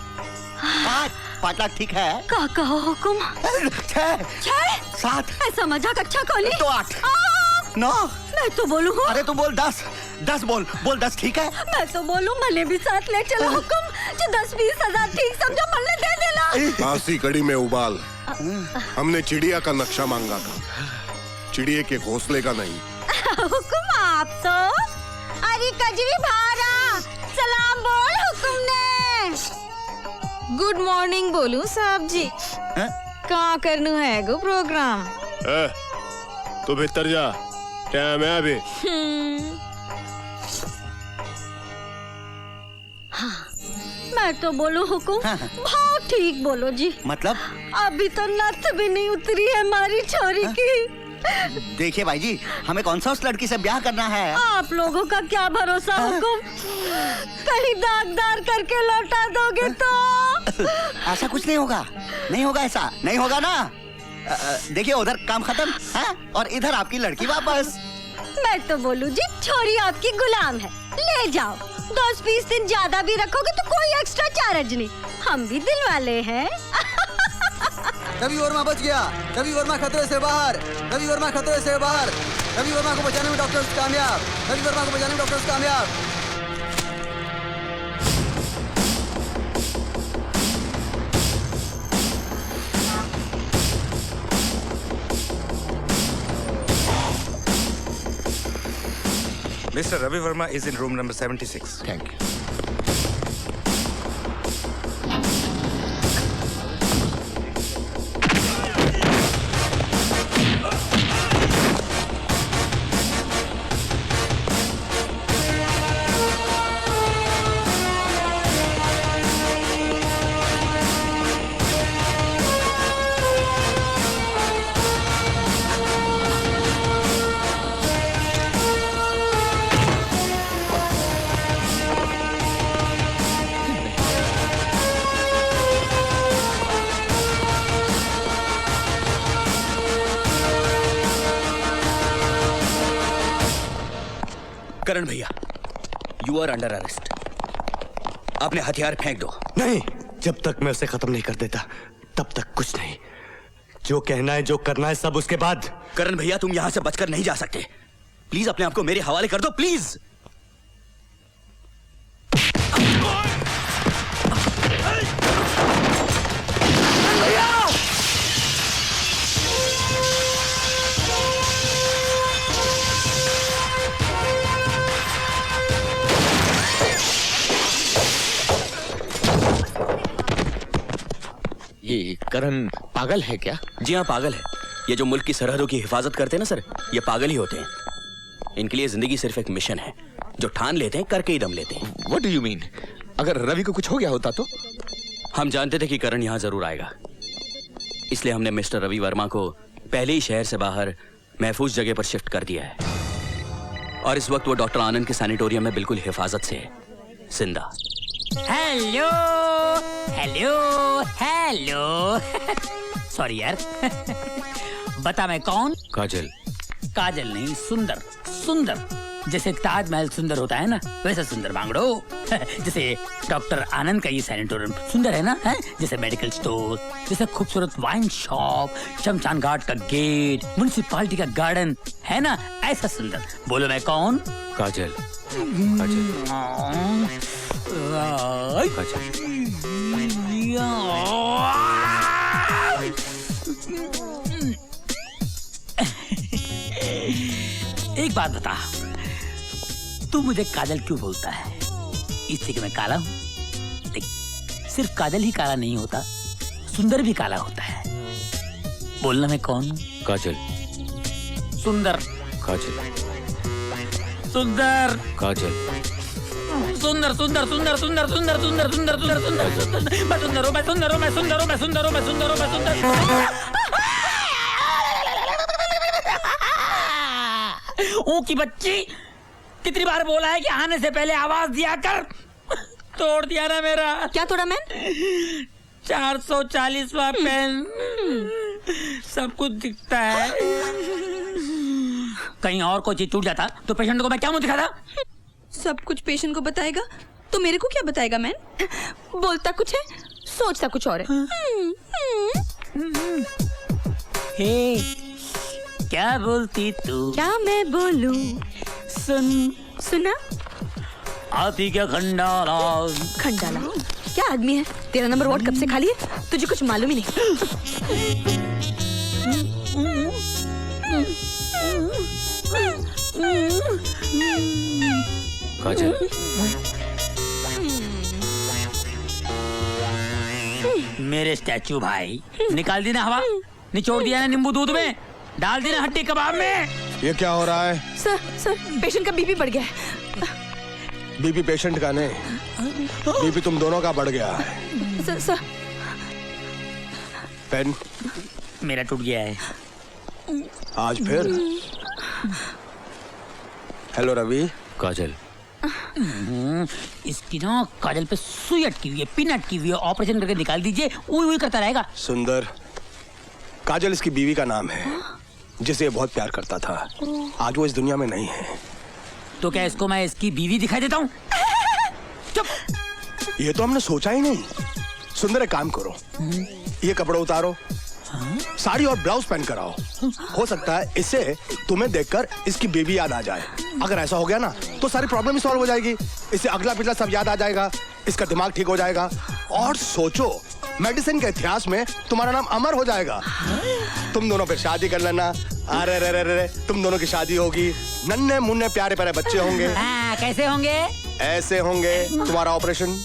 5 लाख ठीक है? का कहो हुकुम? 6, 7, ऐसा मजाक अच्छा कोनी? तो 8, 9। मैं तो बोलूं हूँ। अरे तू बोल 10 बोल 10 ठीक है? मैं तो बोलूं मले भी साथ ले चलो हुकुम, जो 10-20 हजार ठीक समझो मल्ले दे देना। बासी कड़ी में उबाल। हमने चिड़िया का नक्शा मांगा था, चिड़िया के घोंसले का नहीं। हुकुम आप तो। अरे कजरी भारा, सलाम बोल हुकुम ने। गुड मॉर्निंग बोलूं साहब जी? कहाँ करनू है गो प्रोग्राम? तू भीतर जा, टाइम है अभी। हाँ, मैं तो बोलूं हुकुम, बहुत ठीक बोलो जी। मतलब? अभी तो नथ भी नहीं उतरी है हमारी छोरी की। देखिए भाई जी, हमें कौन सा उस लड़की से ब्याह करना है? आप लोगों का क्या भरोसा हुकुम, कहीं दागदार करके लौटा दोगे तो? ऐसा कुछ नहीं होगा, ऐसा नहीं होगा ना। देखिए उधर काम खत्म है और इधर आपकी लड़की वापस। मैं तो बोलूं जी, छोरी आपकी गुलाम है, ले जाओ। 10-20 दिन ज्यादा भी रखोगे तो कोई एक्स्ट्रा चार्ज नहीं, हम भी दिल वाले हैं। रवि वर्मा बच गया, रवि वर्मा खतरे से बाहर, रवि वर्मा खतरे से बाहर, रवि वर्मा को बचाने में डॉक्टर्स कामयाब, रवि वर्मा को बचाने में डॉक्टर्स कामयाब। Mr. Ravi Verma is in room number 76. Thank you. करण भैया, यू आर अंडर अरेस्ट। अपने हथियार फेंक दो। नहीं, जब तक मैं उसे खत्म नहीं कर देता तब तक कुछ नहीं। जो कहना है, जो करना है, सब उसके बाद। करण भैया, तुम यहां से बचकर नहीं जा सकते। प्लीज अपने आप को मेरे हवाले कर दो, प्लीज। ये करण पागल है क्या? जी हाँ, पागल है। ये जो मुल्क की सरहदों की हिफाजत करते हैं ना सर, ये पागल ही होते हैं। इनके लिए जिंदगी सिर्फ एक मिशन है, जो ठान लेते हैं करके ही दम लेते हैं। What do you mean? अगर रवि को कुछ हो गया होता तो? हम जानते थे कि करण यहाँ जरूर आएगा, इसलिए हमने मिस्टर रवि वर्मा को पहले ही शहर से बाहर महफूज जगह पर शिफ्ट कर दिया है। और इस वक्त वो डॉक्टर आनंद के सैनिटोरियम में बिल्कुल हिफाजत से है, जिंदा। हेलो हेलो हेलो सॉरी यार। बता मैं कौन? काजल। काजल नहीं, सुंदर। सुंदर जैसे ताजमहल सुंदर होता है ना, वैसा सुंदर मांगड़ो। जैसे डॉक्टर आनंद का ये सैनिटोरियम सुंदर है ना, है? जैसे मेडिकल स्टोर, जैसे खूबसूरत वाइन शॉप, शमशान घाट का गेट, म्युनिसिपालिटी का गार्डन है ना, ऐसा सुंदर। बोलो मैं कौन? काजल। एक बात बता, तू मुझे काजल क्यों बोलता है? इससे कि मैं काला हूँ? देख, सिर्फ काजल ही काला नहीं होता, सुंदर भी काला होता है। बोलना मैं कौन? काजल। सुंदर। काजल। सुंदर। काजल। सुंदर सुंदर सुंदर सुंदर सुंदर सुंदर सुंदर सुंदर सुंदर सुंदर। मैं सुंदर हूँ, मैं सुंदर हूँ, मैं सुंदर हूँ, मैं सुंदर हूँ, मैं सुंदर हूँ, मैं सुंदर। ऊ की बच्ची, कितनी बार बोला है कि आने से पहले आवाज दिया कर। तोड़ दिया ना मेरा। क्या तोड़ा मैं? 440वां पेन। सब कुछ दिखता है। कहीं और कोई चीज टूट जाता तो पेशेंट को मैं क्या मुंह दिखाता? सब कुछ पेशेंट को बताएगा तो मेरे को क्या बताएगा? मैं बोलता कुछ है, सोचता कुछ और है। हे, क्या बोलती तू? क्या मैं बोलूं? सुन। सुना? आती क्या खंडाला? खंडाला क्या आदमी है? तेरा नंबर वार्ड कब से खाली है? तुझे कुछ मालूम ही नहीं। काजल। मेरे स्टैचू भाई, निकाल दी ना हवा, निचोड़ दिया ना नींबू दूध में, डाल दी ना हड्डी कबाब में। ये क्या हो रहा है? सर पेशेंट का बीपी बढ़ गया है। बीपी पेशेंट का नहीं, बीपी तुम दोनों का बढ़ गया है। सर पेन मेरा टूट गया है आज फिर। हेलो रवि। काजल। इसकी ना काजल पे सुई अटकी हुई है, पिन अटकी हुई है, ऑपरेशन करके निकाल दीजिए, उई करता रहेगा। सुंदर, काजल इसकी बीवी का नाम है, जिसे बहुत प्यार करता था। आज वो इस दुनिया में नहीं है। तो क्या इसको मैं इसकी बीवी दिखाई देता हूँ? चुप। ये तो हमने सोचा ही नहीं। सुंदर, एक काम करो, ये कपड़े उतारो, साड़ी और ब्लाउज पहन कर आओ। हो सकता है इससे तुम्हें देखकर इसकी बेबी याद आ जाए। अगर ऐसा हो गया ना तो सारी प्रॉब्लम ही सॉल्व हो जाएगी। इससे अगला पिछला सब याद आ जाएगा, इसका दिमाग ठीक हो जाएगा। और सोचो, मेडिसिन के इतिहास में तुम्हारा नाम अमर हो जाएगा। तुम दोनों पे शादी कर लेना। अरे रे रे रे, तुम दोनों की शादी होगी, नन्हे मुन्ने प्यारे प्यारे बच्चे होंगे। कैसे होंगे? ऐसे होंगे। तुम्हारा ऑपरेशन।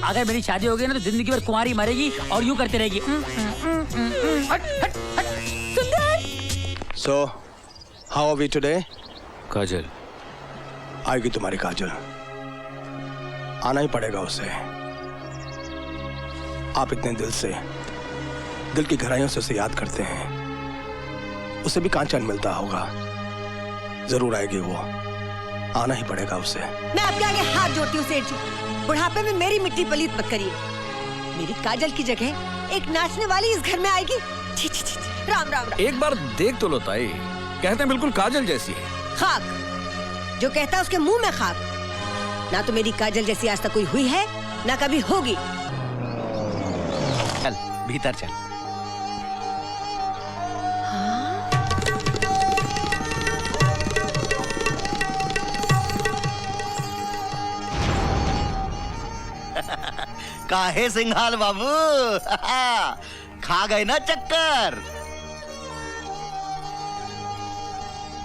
अगर मेरी शादी हो गई ना तो जिंदगी भर कुंवारी मरेगी और यूं करती रहेगी। So, how are we today? काजल। आएगी तुम्हारी काजल, आना ही पड़ेगा उसे। आप इतने दिल से, दिल की गहराइयों से उसे याद करते हैं, उसे भी कहाँ चैन मिलता होगा। जरूर आएगी वो, आना ही पड़ेगा उसे। मैं आपके आगे हाथ जोड़ती हूँ सेठ जी, बुढ़ापे में मेरी मिट्टी पलीत मत करिए। मेरी काजल की जगह एक नाचने वाली इस घर में आएगी। छी छी छी, राम राम राम। एक बार देख तो लो ताई, कहते हैं बिल्कुल काजल जैसी है। खाक, जो कहता है उसके मुंह में खाक। ना तो मेरी काजल जैसी आज तक कोई हुई है, ना कभी होगी। चल भीतर चल। काहे सिंघाल बाबू, खा गए ना चक्कर।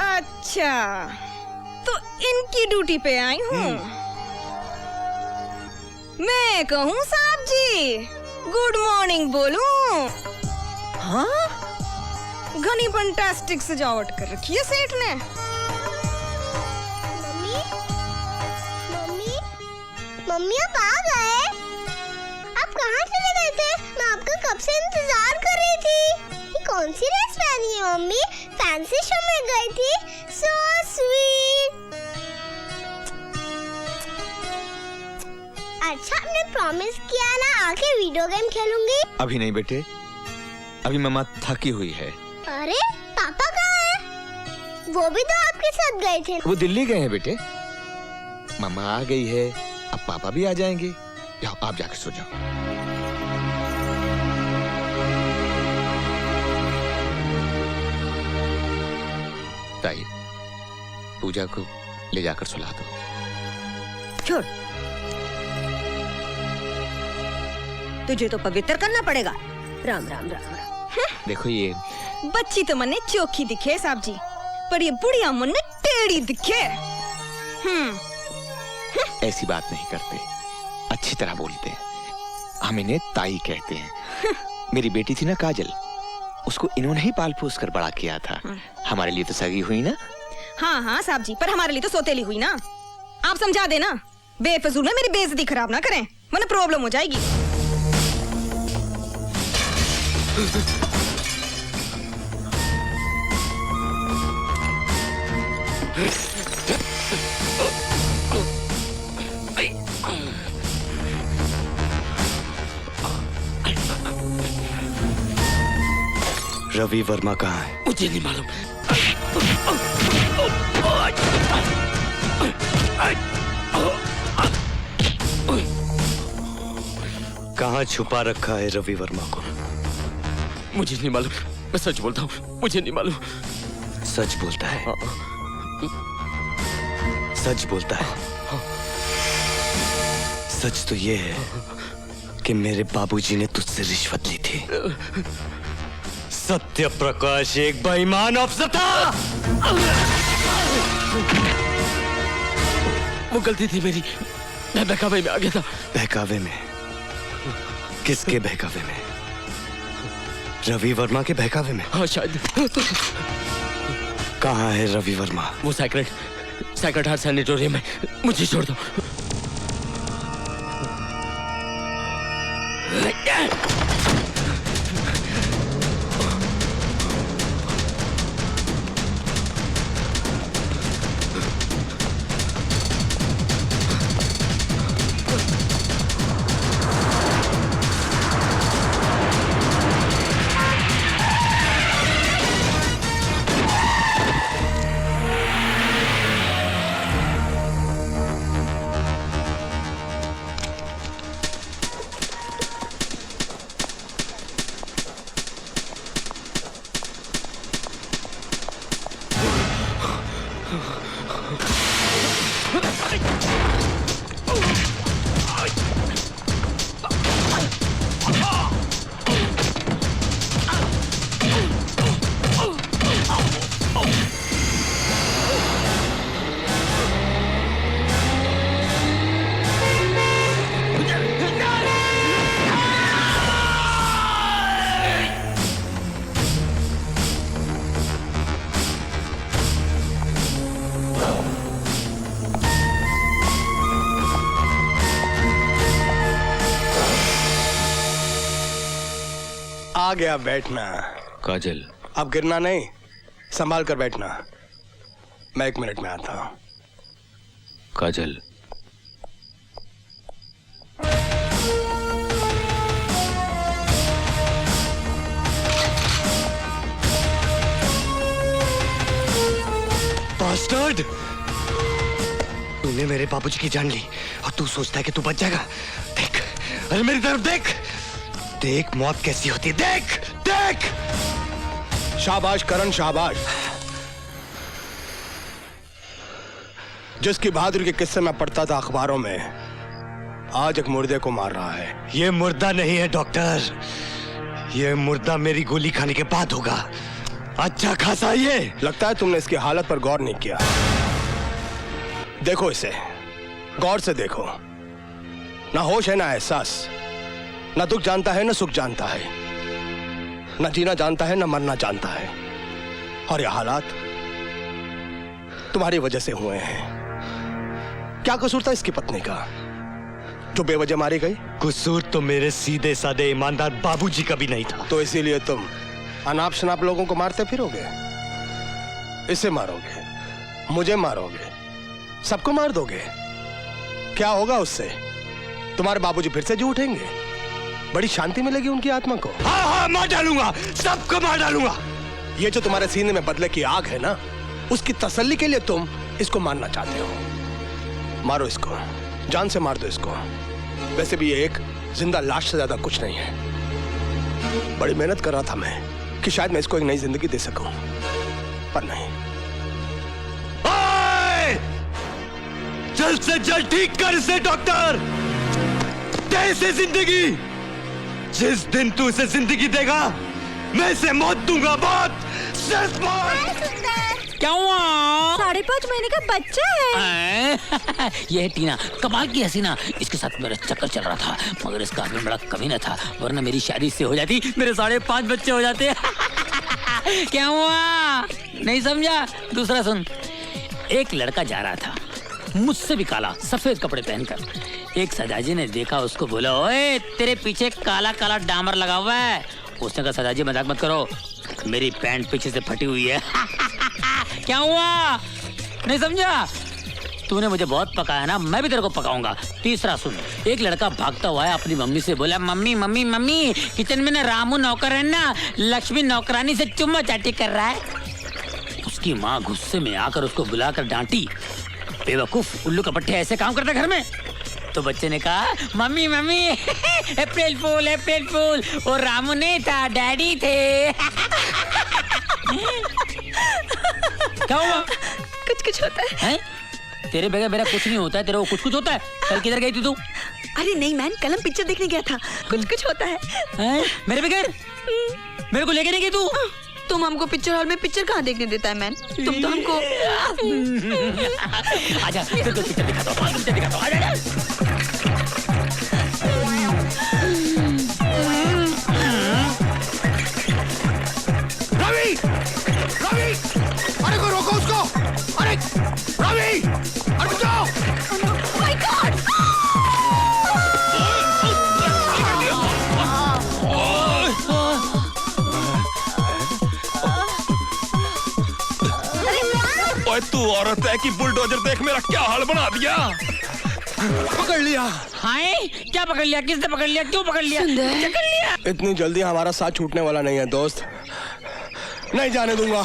अच्छा, तो इनकी ड्यूटी पे आई हूँ। मैं कहूँ साहब जी, गुड मॉर्निंग बोलूं? हाँ, घनी फंटास्टिक सजावट कर रखी है सेठ ने। मम्मी आप आ गए? आप कहाँ चले गए थे? मैं आपका कब से इंतजार कर रही थी। ये कौन सी ड्रेस पहनी है मम्मी? फैंसी शो में गई थी। So sweet. अच्छा, आपने प्रॉमिस किया ना आके वीडियो गेम खेलूंगी। अभी नहीं बेटे, अभी मम्मा थकी हुई है। अरे पापा कहाँ है? वो भी तो आपके साथ गए थे। वो दिल्ली गए हैं बेटे। मम्मा आ गई है, अब पापा भी आ जाएंगे। जाओ आप जाकर सो जाओ। ताई, पूजा को ले जाकर सुला दो। छोड़, तुझे तो पवित्र करना पड़ेगा। राम राम राम राम। देखो ये बच्ची तो मन्ने चोखी दिखे साहब जी, पर ये बुढ़िया मन्ने टेढ़ी दिखे। ऐसी बात नहीं करते, अच्छी तरह बोलते हैं। हम इन्हें ताई कहते हैं। मेरी बेटी थी ना काजल, उसको इन्होंने ही पाल पोस कर बड़ा किया था। हमारे लिए तो सगी हुई ना। हाँ हाँ साहब जी, पर हमारे लिए तो सोतेली हुई ना। आप समझा देना, बेफजूल में मेरी बेइज्जती खराब ना करें, वरना प्रॉब्लम हो जाएगी। रवि वर्मा कहाँ है? मुझे नहीं मालूम। कहाँ छुपा रखा है रवि वर्मा को? मुझे नहीं मालूम, मैं सच बोलता हूँ, मुझे नहीं मालूम। सच बोलता है? सच बोलता है? सच तो ये है कि मेरे बाबूजी ने तुझसे रिश्वत ली थी। सत्य प्रकाश एक बेईमान अफसर था। वो गलती थी मेरी, मैं बहकावे में आ गया था। बहकावे में? किसके बहकावे में? रवि वर्मा के बहकावे में? हाँ शायद। कहाँ है रवि वर्मा? वो सैक्रेड हार्ट सैनिटोरियम में। मुझे छोड़ दो। आ गया बैठना। काजल, अब गिरना नहीं, संभाल कर बैठना। मैं 1 मिनट में आता हूं। काजल, बास्टर्ड! तूने मेरे बाबूजी की जान ली और तू सोचता है कि तू बच जाएगा। देख, अरे मेरी तरफ देख, देख मौत कैसी होती है, देख देख। शाबाश करण, शाबाश। जिसकी बहादुरी के किस्से में पढ़ता था अखबारों में, आज एक मुर्दे को मार रहा है। ये मुर्दा नहीं है डॉक्टर, ये मुर्दा मेरी गोली खाने के बाद होगा। अच्छा खासा ये। लगता है तुमने इसकी हालत पर गौर नहीं किया। देखो इसे, गौर से देखो। ना होश है ना एहसास, ना दुख जानता है ना सुख जानता है, ना जीना जानता है ना मरना जानता है। और ये हालात तुम्हारी वजह से हुए हैं। क्या कसूर था इसकी पत्नी का जो बेवजह मारी गई? कसूर तो मेरे सीधे साधे ईमानदार बाबूजी का भी नहीं था। तो इसीलिए तुम अनाप शनाप लोगों को मारते फिरोगे? इसे मारोगे, मुझे मारोगे, सबको मार दोगे। क्या होगा उससे? तुम्हारे बाबूजी फिर से जी उठेंगे, बड़ी शांति मिलेगी उनकी आत्मा को। हाँ हाँ, मार डालूंगा, सबको मार डालूंगा। ये जो तुम्हारे सीने में बदले की आग है ना, उसकी तसल्ली के लिए तुम इसको मारना चाहते हो। मारो इसको, जान से मार दो इसको। वैसे भी ये एक जिंदा लाश से ज्यादा कुछ नहीं है। बड़ी मेहनत कर रहा था मैं कि शायद मैं इसको एक नई जिंदगी दे सकूं, पर नहीं। जल्द से जल्द ठीक कर इसे डॉक्टर, दे इसे जिंदगी। जिस दिन तू इसे जिंदगी देगा मैं इसे मौत दूंगा, मौत, सिर्फ मौत। क्या हुआ? 5.5 महीने का बच्चा है। ये है टीना, कमाल की हसीना। इसके साथ मेरा चक्कर चल रहा था, मगर इसका आदमी बड़ा कमीना था, वरना मेरी शादी से हो जाती, मेरे 5.5 बच्चे हो जाते। क्या हुआ? नहीं समझा? दूसरा सुन। एक लड़का जा रहा था, मुझसे भी काला, सफेद कपड़े पहनकर। एक सदाजी ने देखा उसको, बोला, ओए तेरे पीछे काला काला डामर लगा हुआ है। उसने कहा, सदाजी मजाक मत करो, मेरी पैंट पीछे से फटी हुई है। क्या हुआ? नहीं समझा? तूने मुझे बहुत पकाया ना, मैं भी तेरे को पकाऊंगा। तीसरा सुन। एक लड़का भागता हुआ है, अपनी मम्मी से बोला, मम्मी मम्मी मम्मी, किचन में ना रामू नौकर है ना, लक्ष्मी नौकरानी से चुम्मा चाटी कर रहा है। उसकी माँ गुस्से में आकर उसको बुलाकर डांटी, बेवकूफ, उल्लू कपट्टे, ऐसे काम करता घर में? तो बच्चे ने कहा, मम्मी मम्मी, अप्रैल फूल अप्रैल फूल, वो रामू नहीं था, डैडी थे। क्या हुआ? कुछ कुछ होता है? तेरे बगैर मेरा कुछ नहीं होता है, तेरे को कुछ कुछ होता है। कल किधर गई थी तू? अरे नहीं मैन, कल हम पिक्चर देखने गया था, कुछ कुछ होता है। मेरे बगैर? मेरे को लेके नहीं गई तू? तुम हमको पिक्चर हॉल में पिक्चर कहाँ देखने देता है मैन? तुम तो हमको आजा, तेरे को पिक्चर दिखाता हूँ, पिक्चर दिखाता हूँ, आजा। रवि! रवि! अरे को रोको उसको! अरे रवि! अरे बचाओ! Oh my God! ओए तू औरत है कि बुलडोजर देख मेरा क्या हाल बना दिया। पकड़ लिया। हाय, क्या पकड़ लिया? किसने पकड़ लिया? क्यों पकड़ लिया? पकड़ लिया? इतनी जल्दी हमारा साथ छूटने वाला नहीं है दोस्त, नहीं जाने दूंगा।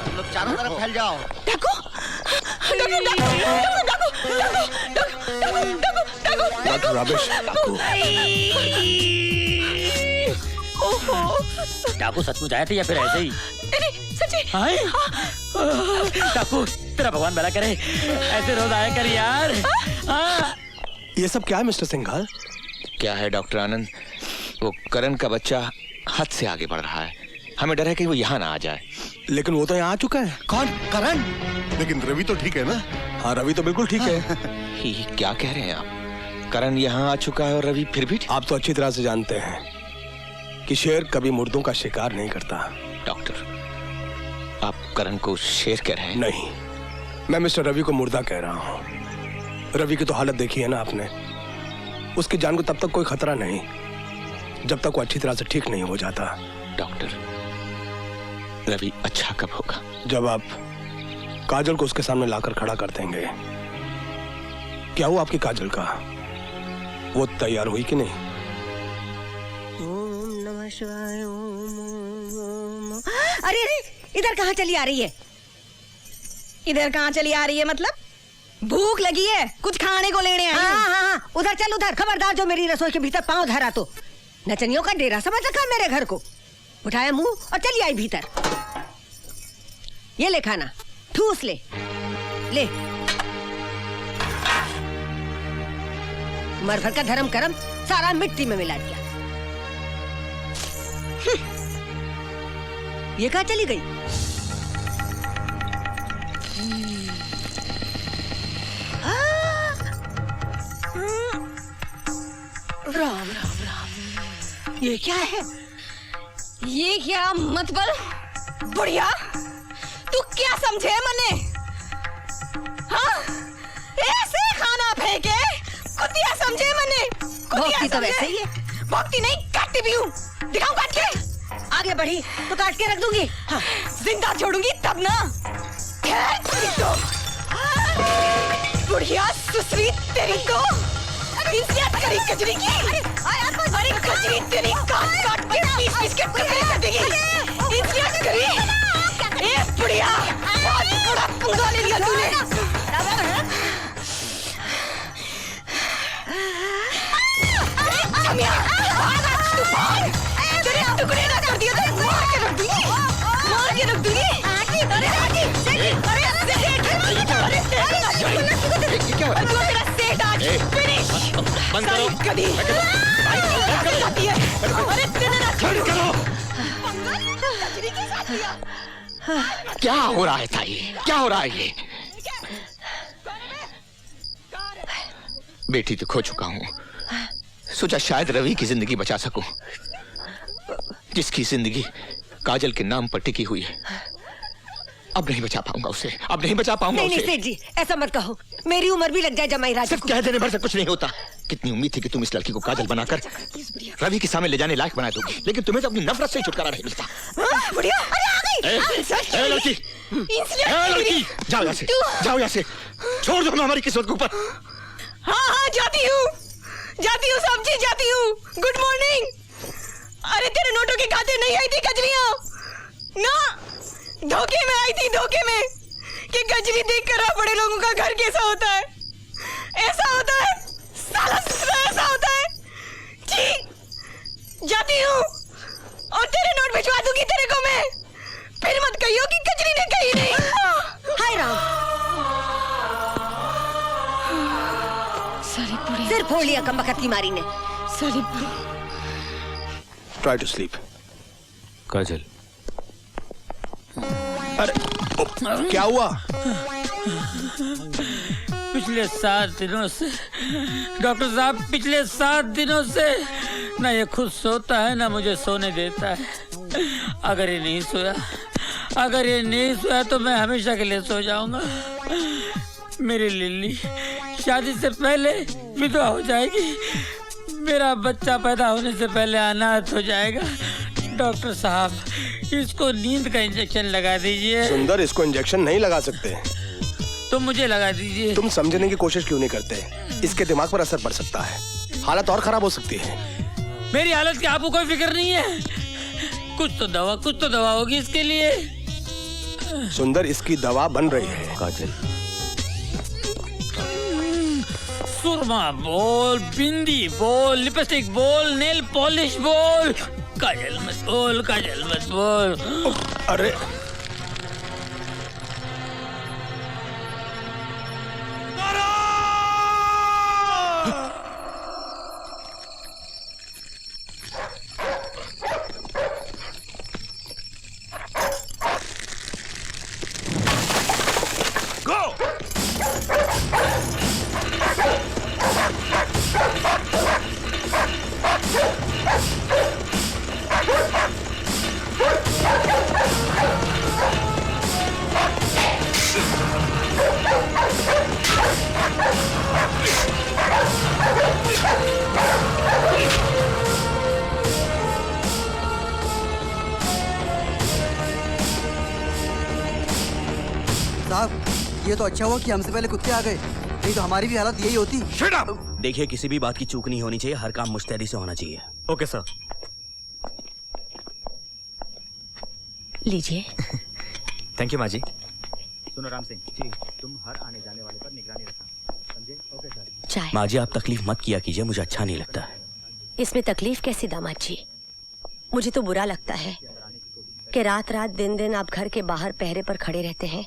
तुम लोग चारों तरफ फैल जाओ। डाकू सचमुच आया था या फिर ऐसे ही? सच्ची। डाकू, तेरा भगवान भला करे, ऐसे रोज आया कर यार। ये सब क्या है मिस्टर सिंघाल? क्या है डॉक्टर आनंद, वो करण का बच्चा हद से आगे बढ़ रहा है, हमें डर है कि वो यहाँ ना आ जाए। लेकिन वो तो यहाँ आ चुका है। कौन? करण? लेकिन रवि तो ठीक है ना? हाँ, रवि तो बिल्कुल ठीक है। ये क्या कह रहे हैं आप? करण यहाँ आ चुका है और रवि फिर भी? आप तो अच्छी तरह से जानते हैं कि शेर कभी मुर्दों का शिकार नहीं करता। डॉक्टर, आप करण को शेर कह रहे हैं? नहीं, मैं मिस्टर रवि को मुर्दा कह रहा हूँ। रवि की तो हालत देखी है ना आपने। उसकी जान को तब तक कोई खतरा नहीं जब तक वो अच्छी तरह से ठीक नहीं हो जाता। डॉक्टर, रवि अच्छा कब होगा? जब आप काजल को उसके सामने लाकर खड़ा कर देंगे। क्या हुआ आपकी काजल का? वो तैयार हुई कि नहीं? ओम नमः शिवाय। ओम। अरे अरे, इधर कहाँ चली आ रही है? इधर कहाँ चली आ रही है मतलब? भूख लगी है, कुछ खाने को लेने आई। हाँ हाँ हाँ, उधर चल उधर। खबरदार जो मेरी रसोई के भीतर पांव धरा तो नचनियों का डेरा समझ रखा मेरे घर को। उठाया मुंह और चली आई भीतर। ये ले खाना, ठूस ले ले। मर भर का धर्म करम सारा मिट्टी में मिला दिया। ये कहाँ चली गई? राम राम राम, ये क्या है? ये क्या मतबल? बुढ़िया, तू क्या समझे मने? हाँ, ऐसे खाना फेंके कुतिया समझे मने? भक्ति तो वैसे ही है। भक्ति नहीं, काटती भी हूँ। दिखाऊं काट के? आगे बढ़ी तो काट के रख दूंगी। हाँ, जिंदा छोड़ूंगी तब ना। तो बुढ़िया सुसरी तेरी को इज्जत करी कजरी की। अरे कजरी तेरी काट काट के पीस के टुकड़े कर देगी। इज्जत करी। ए बुढ़िया, बहुत बड़ा पंगा ले लिया तूने। जमिया, तू भाग। तेरे टुकड़े ना कर दिया तो मार के रख दूंगी। मार के रख दूंगी। अरे तेरा सेठ आज फिनिश। बंद करो। कभी अरे तेरे ना छोड़ो। क्या हो रहा है ताई? क्या हो रहा है ये? बेटी तो खो चुका हूं, सोचा शायद रवि की जिंदगी बचा सकूं, जिसकी जिंदगी काजल के नाम पर टिकी हुई है। अब नहीं बचा पाऊंगा उसे, अब नहीं बचा पाऊंगा नहीं, उसे। नहीं सेठ जी, ऐसा मत कहो। मेरी उम्र भी लग जाए जमाई राजा सिर्फ कह देने भर से कुछ नहीं होता। कितनी उम्मीद थी कि तुम इस लड़की को काजल बनाकर रवि के सामने ले जाने लायक बना दोगी, लेकिन तुम्हें तो अपनी नफरत से ही छुटकारा नहीं मिलता। बुढ़िया, अरे आ गई। ए लड़की, लड़की, जाओ यहाँ से, जाओ यहाँ से, छोड़ दो हमारी किस्मत के ऊपर। हाँ हाँ, जाती हूँ सब्जी, जाती हूँ। Good morning. अरे तेरे नोटों के खाते नहीं आई थी कजरियाँ ना, धोखे में आई थी, धोखे में कि कजरी देख कर बड़े लोगों का घर कैसा होता है। ऐसा होता है साला ससुरा, ऐसा होता है जी। जाती हूँ और तेरे नोट भिजवा दूंगी तेरे को मैं। फिर मत कहियो कि कजरी ने कही नहीं। हाय राम, सिर फोड़ लिया कमबख्त की मारी ने। Try to sleep. काजल, अरे क्या हुआ? पिछले 7 दिनों से डॉक्टर साहब, पिछले 7 दिनों से ना ये खुद सोता है ना मुझे सोने देता है। अगर ये नहीं सोया तो मैं हमेशा के लिए सो जाऊंगा। मेरी लिल्ली शादी से पहले विधवा हो जाएगी, मेरा बच्चा पैदा होने से पहले अनाथ हो जाएगा। डॉक्टर साहब, इसको नींद का इंजेक्शन लगा दीजिए। सुंदर, इसको इंजेक्शन नहीं लगा सकते। तो मुझे लगा दीजिए। तुम समझने की कोशिश क्यों नहीं करते? इसके दिमाग पर असर पड़ सकता है, हालत और खराब हो सकती है। मेरी हालत की आपको कोई फिक्र नहीं है? कुछ तो दवा होगी इसके लिए। सुंदर, इसकी दवा बन रही है। काजल, सुरमा बोल, बिंदी बोल, लिपस्टिक बोल, नेल पॉलिश बोल। काजल मत बोल, काजल मत बोल। अरे साहब, ये तो अच्छा हुआ कि हमसे पहले कुत्ते आ गए, नहीं तो हमारी भी हालत यही होती। देखिए, किसी भी बात की चूक नहीं होनी चाहिए, हर काम मुस्तैदी से होना चाहिए। Okay sir. लीजिए। थैंक यू माँ जी। सुनो राम सिंह जी, तुम हर आने जाने वाले पर निगरानी रखना, समझे? Okay sir. चाय। माँ जी, आप तकलीफ मत किया कीजिए, मुझे अच्छा नहीं लगता है। इसमें तकलीफ कैसी दामाद जी? मुझे तो बुरा लगता है कि रात रात दिन दिन आप घर के बाहर पहरे पर खड़े रहते हैं,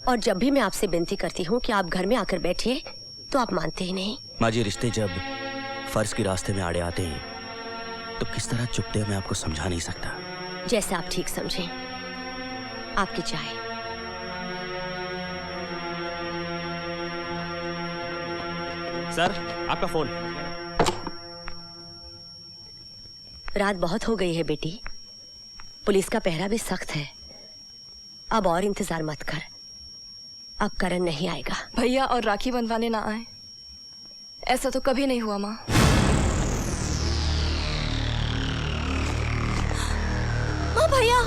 और जब भी मैं आपसे विनती करती हूँ कि आप घर में आकर बैठिए तो आप मानते ही नहीं। माँ जी, रिश्ते जब फर्ज के रास्ते में आड़े आते हैं तो किस तरह चुपते हैं मैं आपको समझा नहीं सकता। जैसा आप ठीक समझें। आपकी चाय। सर आपका फोन। रात बहुत हो गई है बेटी, पुलिस का पहरा भी सख्त है। अब और इंतजार मत कर, अब करण नहीं आएगा। भैया और राखी बंधवाने ना आए, ऐसा तो कभी नहीं हुआ माँ। माँ भैया,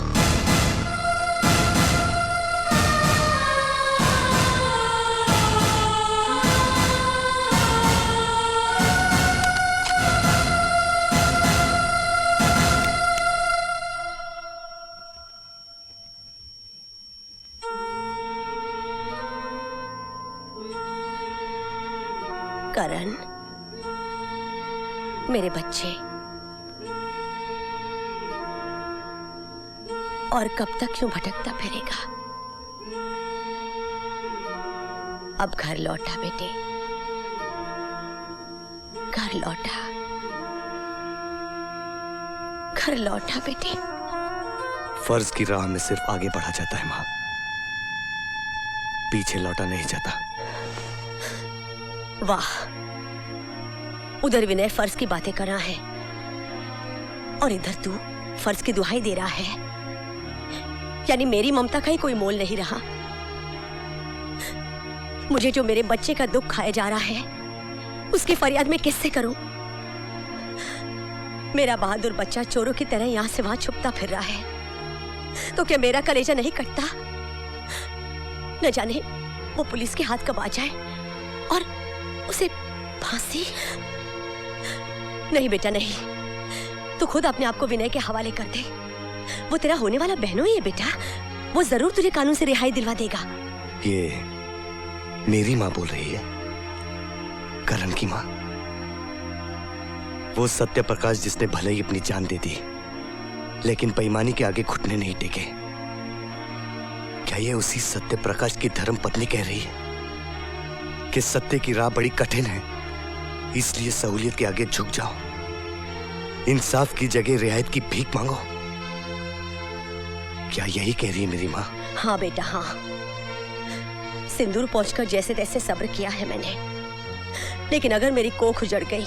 करण मेरे बच्चे, और कब तक यूं भटकता फिरेगा? अब घर लौटा बेटे, घर लौटा, घर लौटा बेटे। फर्ज की राह में सिर्फ आगे बढ़ा जाता है माँ, पीछे लौटा नहीं जाता। वाह, उधर विनय फर्ज की बातें कर रहा है और इधर तू फर्ज की दुहाई दे रहा है। यानी मेरी ममता का ही कोई मोल नहीं रहा। मुझे जो मेरे बच्चे का दुख खाया जा रहा है उसकी फरियाद मैं किससे करूं? मेरा बहादुर बच्चा चोरों की तरह यहां से वहां छुपता फिर रहा है, तो क्या मेरा कलेजा नहीं कटता? न जाने वो पुलिस के हाथ कब आ जाए और उसे फांसी। नहीं बेटा नहीं, तू खुद अपने आप को विनय के हवाले कर दे। वो तेरा होने वाला बहनों ही है बेटा, वो जरूर तुझे कानून से रिहाई दिलवा देगा। ये मेरी माँ बोल रही है, करण की माँ। वो सत्य प्रकाश जिसने भले ही अपनी जान दे दी लेकिन बेईमानी के आगे घुटने नहीं टेके। क्या ये उसी सत्य प्रकाश की धर्म पत्नी कह रही है कि सत्य की राह बड़ी कठिन है, इसलिए सहूलियत के आगे झुक जाओ, इंसाफ की जगह रियायत की भीख मांगो? क्या यही कह रही है मेरी माँ? हाँ बेटा हाँ, सिंदूर पहुंचकर जैसे तैसे सब्र किया है मैंने, लेकिन अगर मेरी कोख उजड़ गई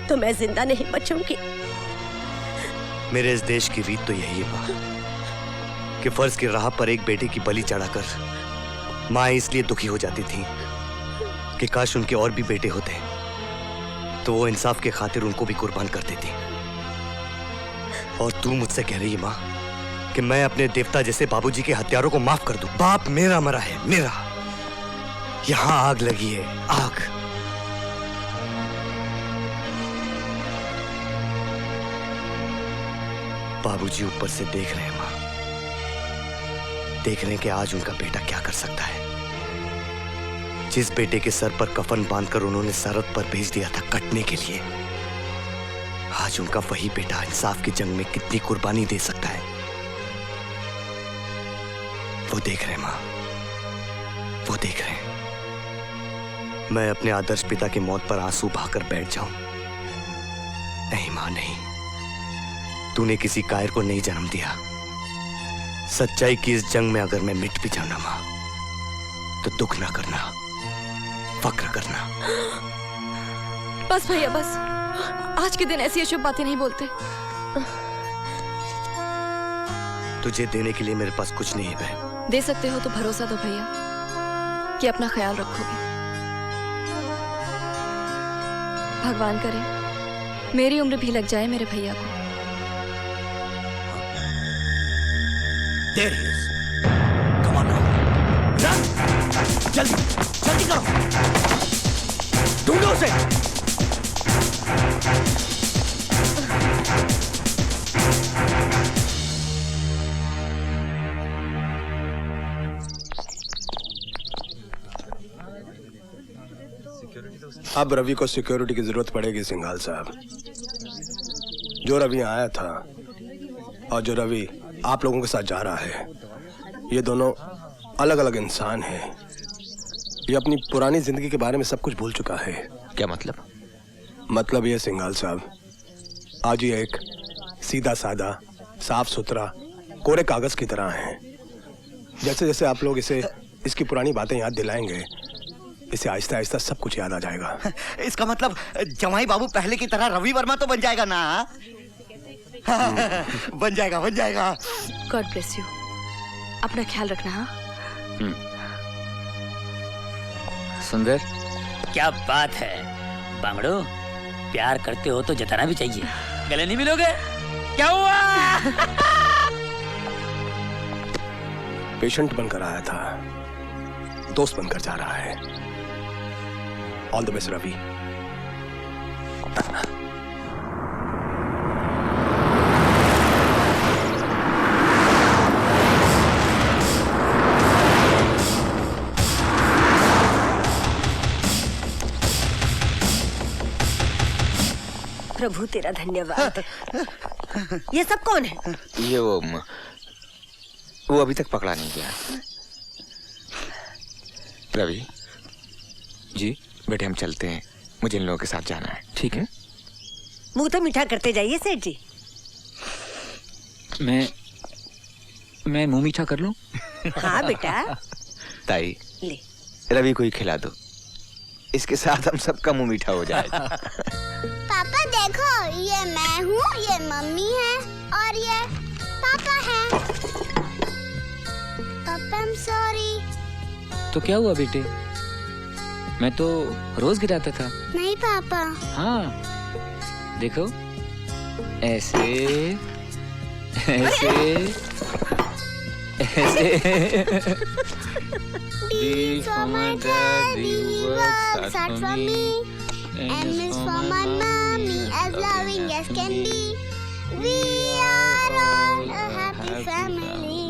तो मैं जिंदा नहीं बचूंगी। मेरे इस देश की रीत तो यही है माँ कि फर्ज की राह पर एक बेटे की बलि चढ़ाकर माँ इसलिए दुखी हो जाती थी कि काश उनके और भी बेटे होते तो वो इंसाफ के खातिर उनको भी कुर्बान कर देती। और तू मुझसे कह रही है माँ कि मैं अपने देवता जैसे बाबूजी के हत्यारों को माफ कर दूं? बाप मेरा मरा है, मेरा। यहां आग लगी है, आग। बाबूजी ऊपर से देख रहे हैं माँ, देख रहे हैं कि आज उनका बेटा क्या कर सकता है। जिस बेटे के सर पर कफन बांधकर उन्होंने सरहद पर भेज दिया था कटने के लिए, आज उनका वही बेटा इंसाफ की जंग में कितनी कुर्बानी दे सकता है। वो देख रहे हैं माँ, वो देख रहे हैं। मैं अपने आदर्श पिता की मौत पर आंसू बहाकर बैठ जाऊं? नहीं माँ नहीं, तूने किसी कायर को नहीं जन्म दिया। सच्चाई की इस जंग में अगर मैं मिट भी जाऊं ना माँ, तो दुख ना करना, फक्र करना। बस भैया बस, आज के दिन ऐसी अशुभ बातें नहीं बोलते। तुझे देने के लिए मेरे पास कुछ नहीं है बहन। दे सकते हो तो भरोसा दो भैया कि अपना ख्याल रखोगे। भगवान करे मेरी उम्र भी लग जाए मेरे भैया को। There he is. Come on now. Run! जल्दी, जल्दी करो. ढूंढो उसे. अब रवि को सिक्योरिटी की जरूरत पड़ेगी सिंघाल साहब। जो रवि आया था और जो रवि आप लोगों के साथ जा रहा है, ये दोनों अलग अलग इंसान हैं। ये अपनी पुरानी जिंदगी के बारे में सब कुछ भूल चुका है। क्या मतलब? मतलब ये सिंघाल साहब, आज ये एक सीधा साधा साफ सुथरा कोरे कागज की तरह है। जैसे जैसे आप लोग इसे इसकी पुरानी बातें याद दिलाएंगे, इसे आहिस्ता आहिस्ता सब कुछ याद आ जाएगा। इसका मतलब जमाई बाबू पहले की तरह रवि वर्मा तो बन जाएगा ना? बन जाएगा, बन जाएगा। God bless you. अपना ख्याल रखना। हाँ सुंदर, क्या बात है बांगड़ो, प्यार करते हो तो जताना भी चाहिए। गले नहीं मिलोगे? क्या हुआ? पेशेंट बनकर आया था, दोस्त बनकर जा रहा है। All the best Ravi. प्रभु तेरा धन्यवाद। ये सब कौन है? ये वो अभी तक पकड़ा नहीं गया। रवि जी, बेटे हम चलते हैं, मुझे इन लोगों के साथ जाना है। ठीक है। मुंह तो मीठा करते जाइए सेठ जी। मैं मुंह मीठा कर लूं? हाँ बेटा। ताई, ले रवि को ही खिला दो, इसके साथ हम सबका मुंह मीठा हो जाएगा। पापा देखो, ये मैं हूँ, ये मम्मी है और ये पापा है। पापा I'm sorry। तो क्या हुआ बेटे? मैं तो रोज गिराता था। नहीं पापा। हाँ देखो, ऐसे ऐसे ऐसे। D for my daddy, works hard for me. M is for my mommy, as loving as can be. We are all a happy family.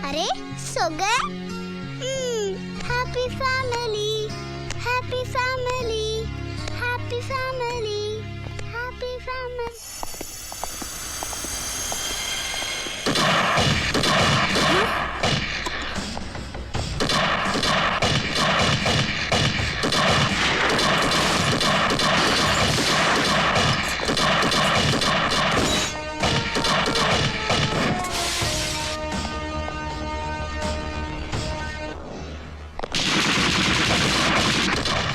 अरे सो गए? Happy family, happy family, happy family, happy family.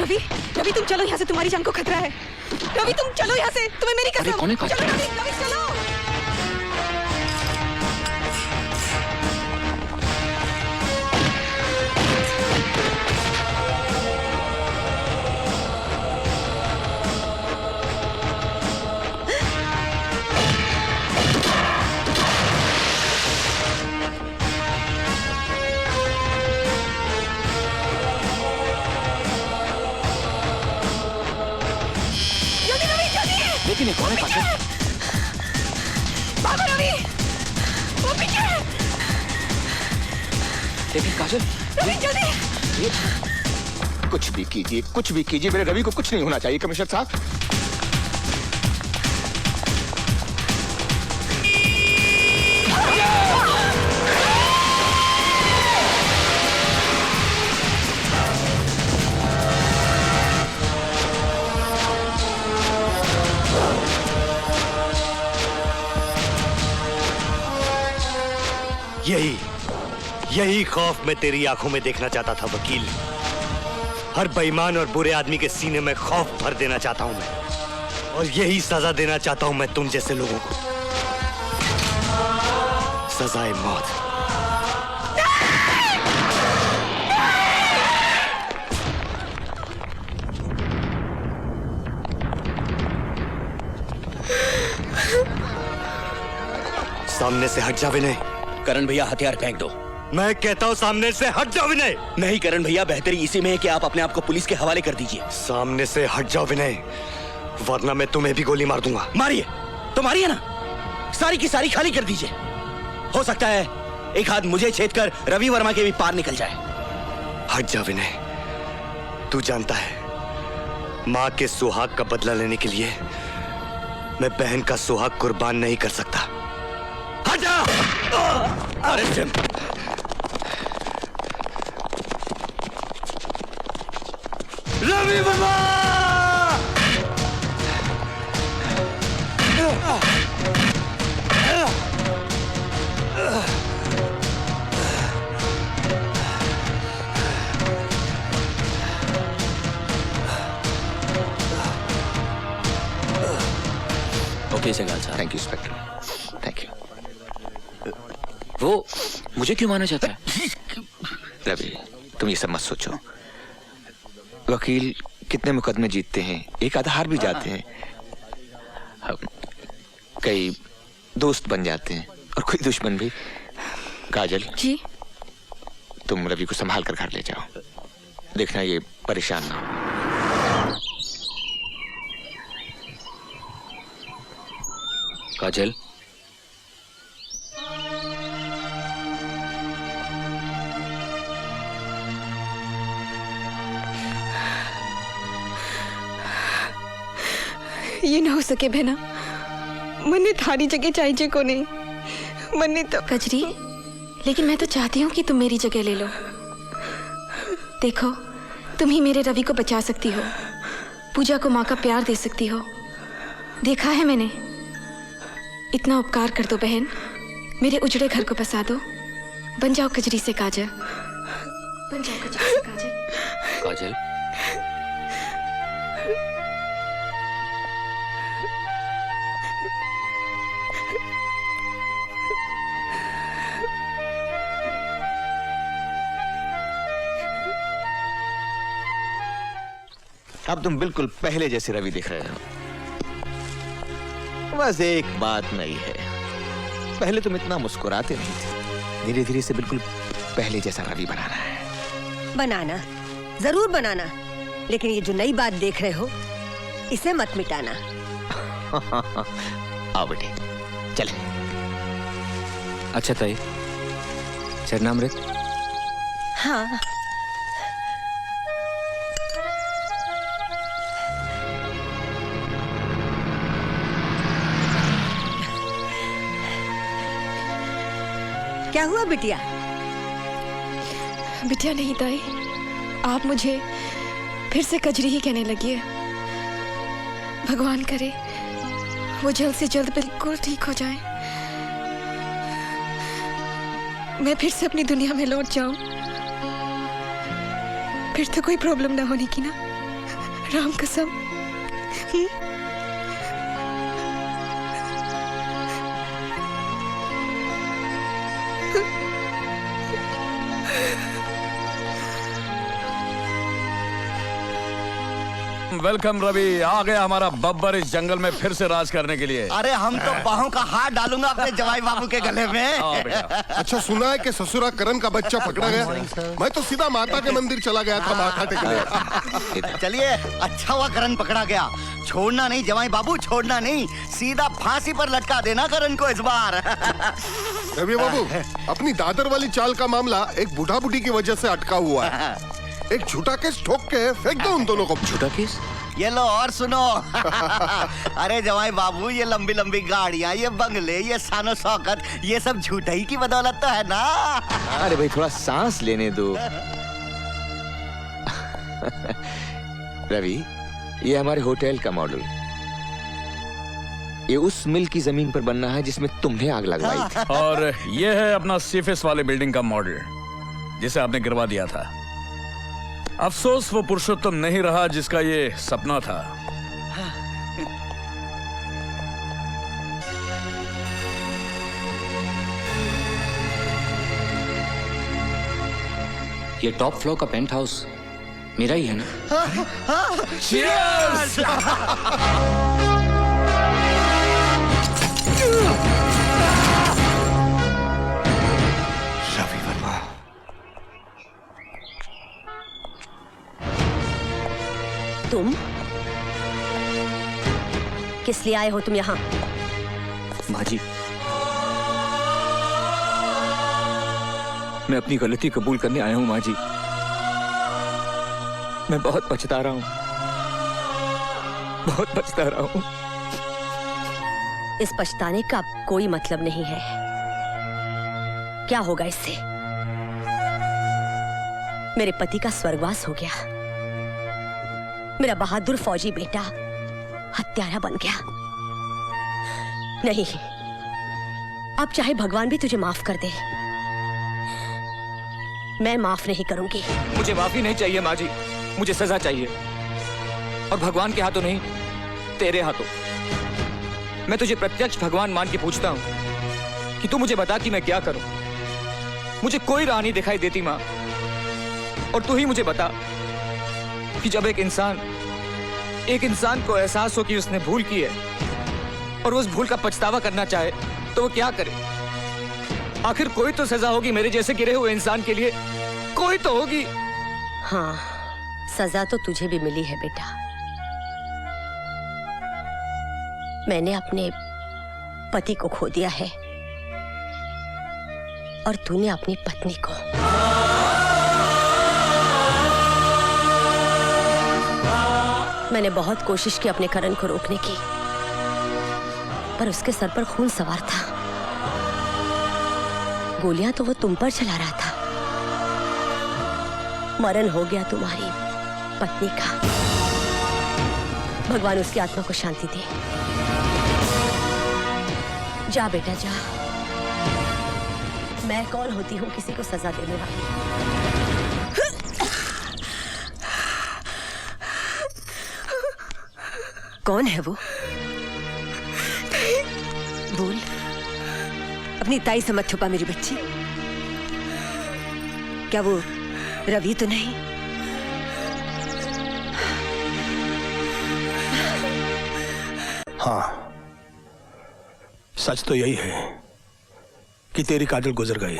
Ravi, Ravi तुम चलो यहाँ से, तुम्हारी जान को खतरा है। रवि तुम चलो यहाँ से, तुम्हें मेरी कसम। कौन है? चलो रवि, रवि चलो। लेकिन ये कौन है? भागो रवि, वो पीछे। लेकिन काजल, रवि जल्दी। कुछ भी कीजिए, मेरे रवि को कुछ नहीं होना चाहिए कमिश्नर साहब। यही खौफ मैं तेरी आंखों में देखना चाहता था वकील। हर बेईमान और बुरे आदमी के सीने में खौफ भर देना चाहता हूं मैं, और यही सजा देना चाहता हूं मैं तुम जैसे लोगों को। सजाए मौत। सामने से हट जा विनय। करण भैया हथियार फेंक दो। मैं कहता हूँ सामने से हट जाओ विनय। नहीं करण भैया, बेहतरी इसी में है कि आप अपने आप को पुलिस के हवाले कर दीजिए। सामने से हट जाओ विनय, वरना मैं तुम्हें भी गोली मार दूंगा। मारिए तो मारिए ना, सारी की सारी खाली कर दीजिए। हो सकता है एक हाथ मुझे छेद कर रवि वर्मा के भी पार निकल जाए। हट जा विनय, तू जानता है माँ के सुहाग का बदला लेने के लिए मैं बहन का सुहाग कुर्बान नहीं कर सकता। हट जा। अरे जिम, रवि वर्मा! ओके सेगाल साहब। Thank you inspector, thank you. वो मुझे क्यों मारना चाहता है? रवि, तुम ये सब मत सोचो। वकील कितने मुकदमे जीतते हैं, एक आधा हार भी जाते हैं। कई दोस्त बन जाते हैं और कोई दुश्मन भी। काजल जी, तुम रवि को संभाल कर घर ले जाओ, देखना ये परेशान ना हो। काजल, ये ना हो सके बहना, मन्ने थारी जगह चाहिए को नहीं। मन्ने तो कजरी, लेकिन मैं तो चाहती हूँ कि तुम मेरी जगह ले लो। देखो, तुम ही मेरे रवि को बचा सकती हो, पूजा को माँ का प्यार दे सकती हो। देखा है मैंने। इतना उपकार कर दो बहन, मेरे उजड़े घर को बसा दो। बन जाओ कजरी से काजल, बन जाओ कजरी से काजल। काजल, अब तुम बिल्कुल पहले जैसे रवि दिख रहे हो। बस एक बात नई है, पहले तुम इतना मुस्कुराते नहीं थे, धीरे धीरे से बिल्कुल पहले जैसा रवि बनाना है। बनाना, जरूर बनाना, लेकिन ये जो नई बात देख रहे हो इसे मत मिटाना। आओ बेटे, चले। अच्छा ताई, चरणामृत। हाँ, क्या हुआ बिटिया? बिटिया नहीं ताई, आप मुझे फिर से कजरी ही कहने लगी है। भगवान करे वो जल्द से जल्द बिल्कुल ठीक हो जाए, मैं फिर से अपनी दुनिया में लौट जाऊं। फिर तो कोई प्रॉब्लम ना होने की ना, राम कसम। वेलकम रवि, आ गया हमारा बब्बर इस जंगल में फिर से राज करने के लिए। अरे हम तो बाहों का हाथ डालूंगा अपने जवाई बाबू के गले में। अच्छा, सुना है कि ससुरा करण का बच्चा पकड़ा गया? मैं तो सीधा माता के मंदिर चला गया था माथा टेकने। चलिए, अच्छा हुआ करण पकड़ा गया। छोड़ना नहीं जवाई बाबू, छोड़ना नहीं, सीधा फांसी पर लटका देना करण को इस बार। रवि बाबू, अपनी दादर वाली चाल का मामला एक बूढ़ा बूढ़ी की वजह से अटका हुआ है। एक झूठा केस ठोक के फेंक दो उन दोनों को। झूठा केस? ये लो और सुनो। अरे जवाई बाबू, ये लंबी लंबी गाड़ियाँ, ये बंगले, ये शानो शौकत, ये सब झूठा ही की बदौलत तो है ना। अरे भाई, थोड़ा सांस लेने दो। रवि, ये हमारे होटल का मॉडल, ये उस मिल की जमीन पर बनना है जिसमें तुमने आग लगवाई थी। और ये है अपना सीफेस वाले बिल्डिंग का मॉडल, जिसे आपने गिरवा दिया था। अफसोस वो पुरुषोत्तम नहीं रहा जिसका ये सपना था। ये टॉप फ्लोर का पेंट हाउस मेरा ही है ना? Cheers! रवि वर्मा, तुम किस लिए आए हो तुम यहाँ? माँ जी, मैं अपनी गलती कबूल करने आया हूँ। माँ जी, मैं बहुत पछता रहा हूँ, बहुत पछता रहा हूँ। इस पछताने का कोई मतलब नहीं है। क्या होगा इससे? मेरे पति का स्वर्गवास हो गया, मेरा बहादुर फौजी बेटा हत्यारा बन गया। नहीं, अब चाहे भगवान भी तुझे माफ कर दे, मैं माफ नहीं करूंगी। मुझे माफी नहीं चाहिए माँ जी, मुझे सजा चाहिए, और भगवान के हाथों नहीं, तेरे हाथों। मैं तुझे प्रत्यक्ष भगवान मान के पूछता हूँ कि तू मुझे बता कि मैं क्या करूं। मुझे कोई राह नहीं दिखाई देती माँ, और तू ही मुझे बता कि जब एक इंसान को एहसास हो कि उसने भूल की है और वो उस भूल का पछतावा करना चाहे तो वो क्या करे। आखिर कोई तो सजा होगी मेरे जैसे गिरे हुए इंसान के लिए, कोई तो होगी। हाँ, सजा तो तुझे भी मिली है बेटा। मैंने अपने पति को खो दिया है और तूने अपनी पत्नी को। मैंने बहुत कोशिश की अपने करण को रोकने की, पर उसके सर पर खून सवार था। गोलियां तो वो तुम पर चला रहा था। मरण हो गया तुम्हारी पत्नी का। भगवान उसकी आत्मा को शांति दे। जा बेटा जा। मैं कौन होती हूँ किसी को सजा देने वाली? कौन है वो? बोल। अपनी ताई से मत छुपा मेरी बच्ची। क्या वो रवि तो नहीं? हाँ, सच तो यही है कि तेरी काजल गुजर गई।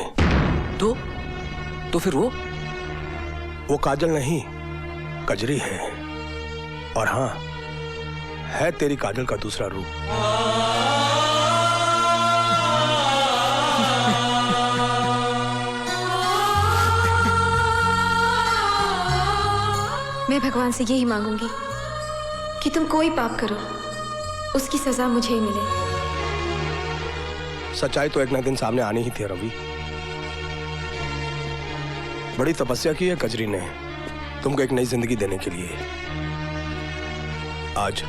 तो फिर वो काजल नहीं, कजरी है। और हाँ, है तेरी काजल का दूसरा रूप। मैं भगवान से यही मांगूंगी कि तुम कोई पाप करो, उसकी सजा मुझे ही मिले। सच्चाई तो एक ना दिन सामने आनी ही थी रवि। बड़ी तपस्या की है कजरी ने तुमको एक नई जिंदगी देने के लिए। आज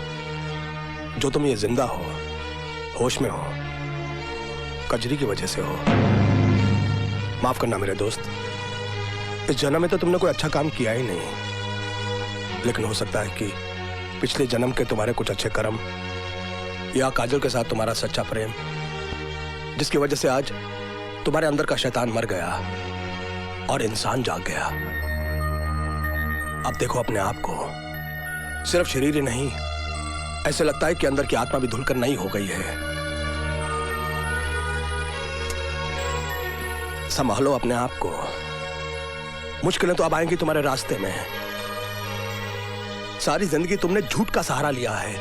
जो तुम ये जिंदा हो, होश में हो, कजरी की वजह से हो। माफ करना मेरे दोस्त, इस जन्म में तो तुमने कोई अच्छा काम किया ही नहीं, लेकिन हो सकता है कि पिछले जन्म के तुम्हारे कुछ अच्छे कर्म या काजल के साथ तुम्हारा सच्चा प्रेम, जिसकी वजह से आज तुम्हारे अंदर का शैतान मर गया और इंसान जाग गया। अब देखो अपने आप को, सिर्फ शरीर ही नहीं, ऐसे लगता है कि अंदर की आत्मा भी धुलकर नई हो गई है। संभालो अपने आप को, मुश्किलें तो अब आएंगी तुम्हारे रास्ते में। सारी जिंदगी तुमने झूठ का सहारा लिया है,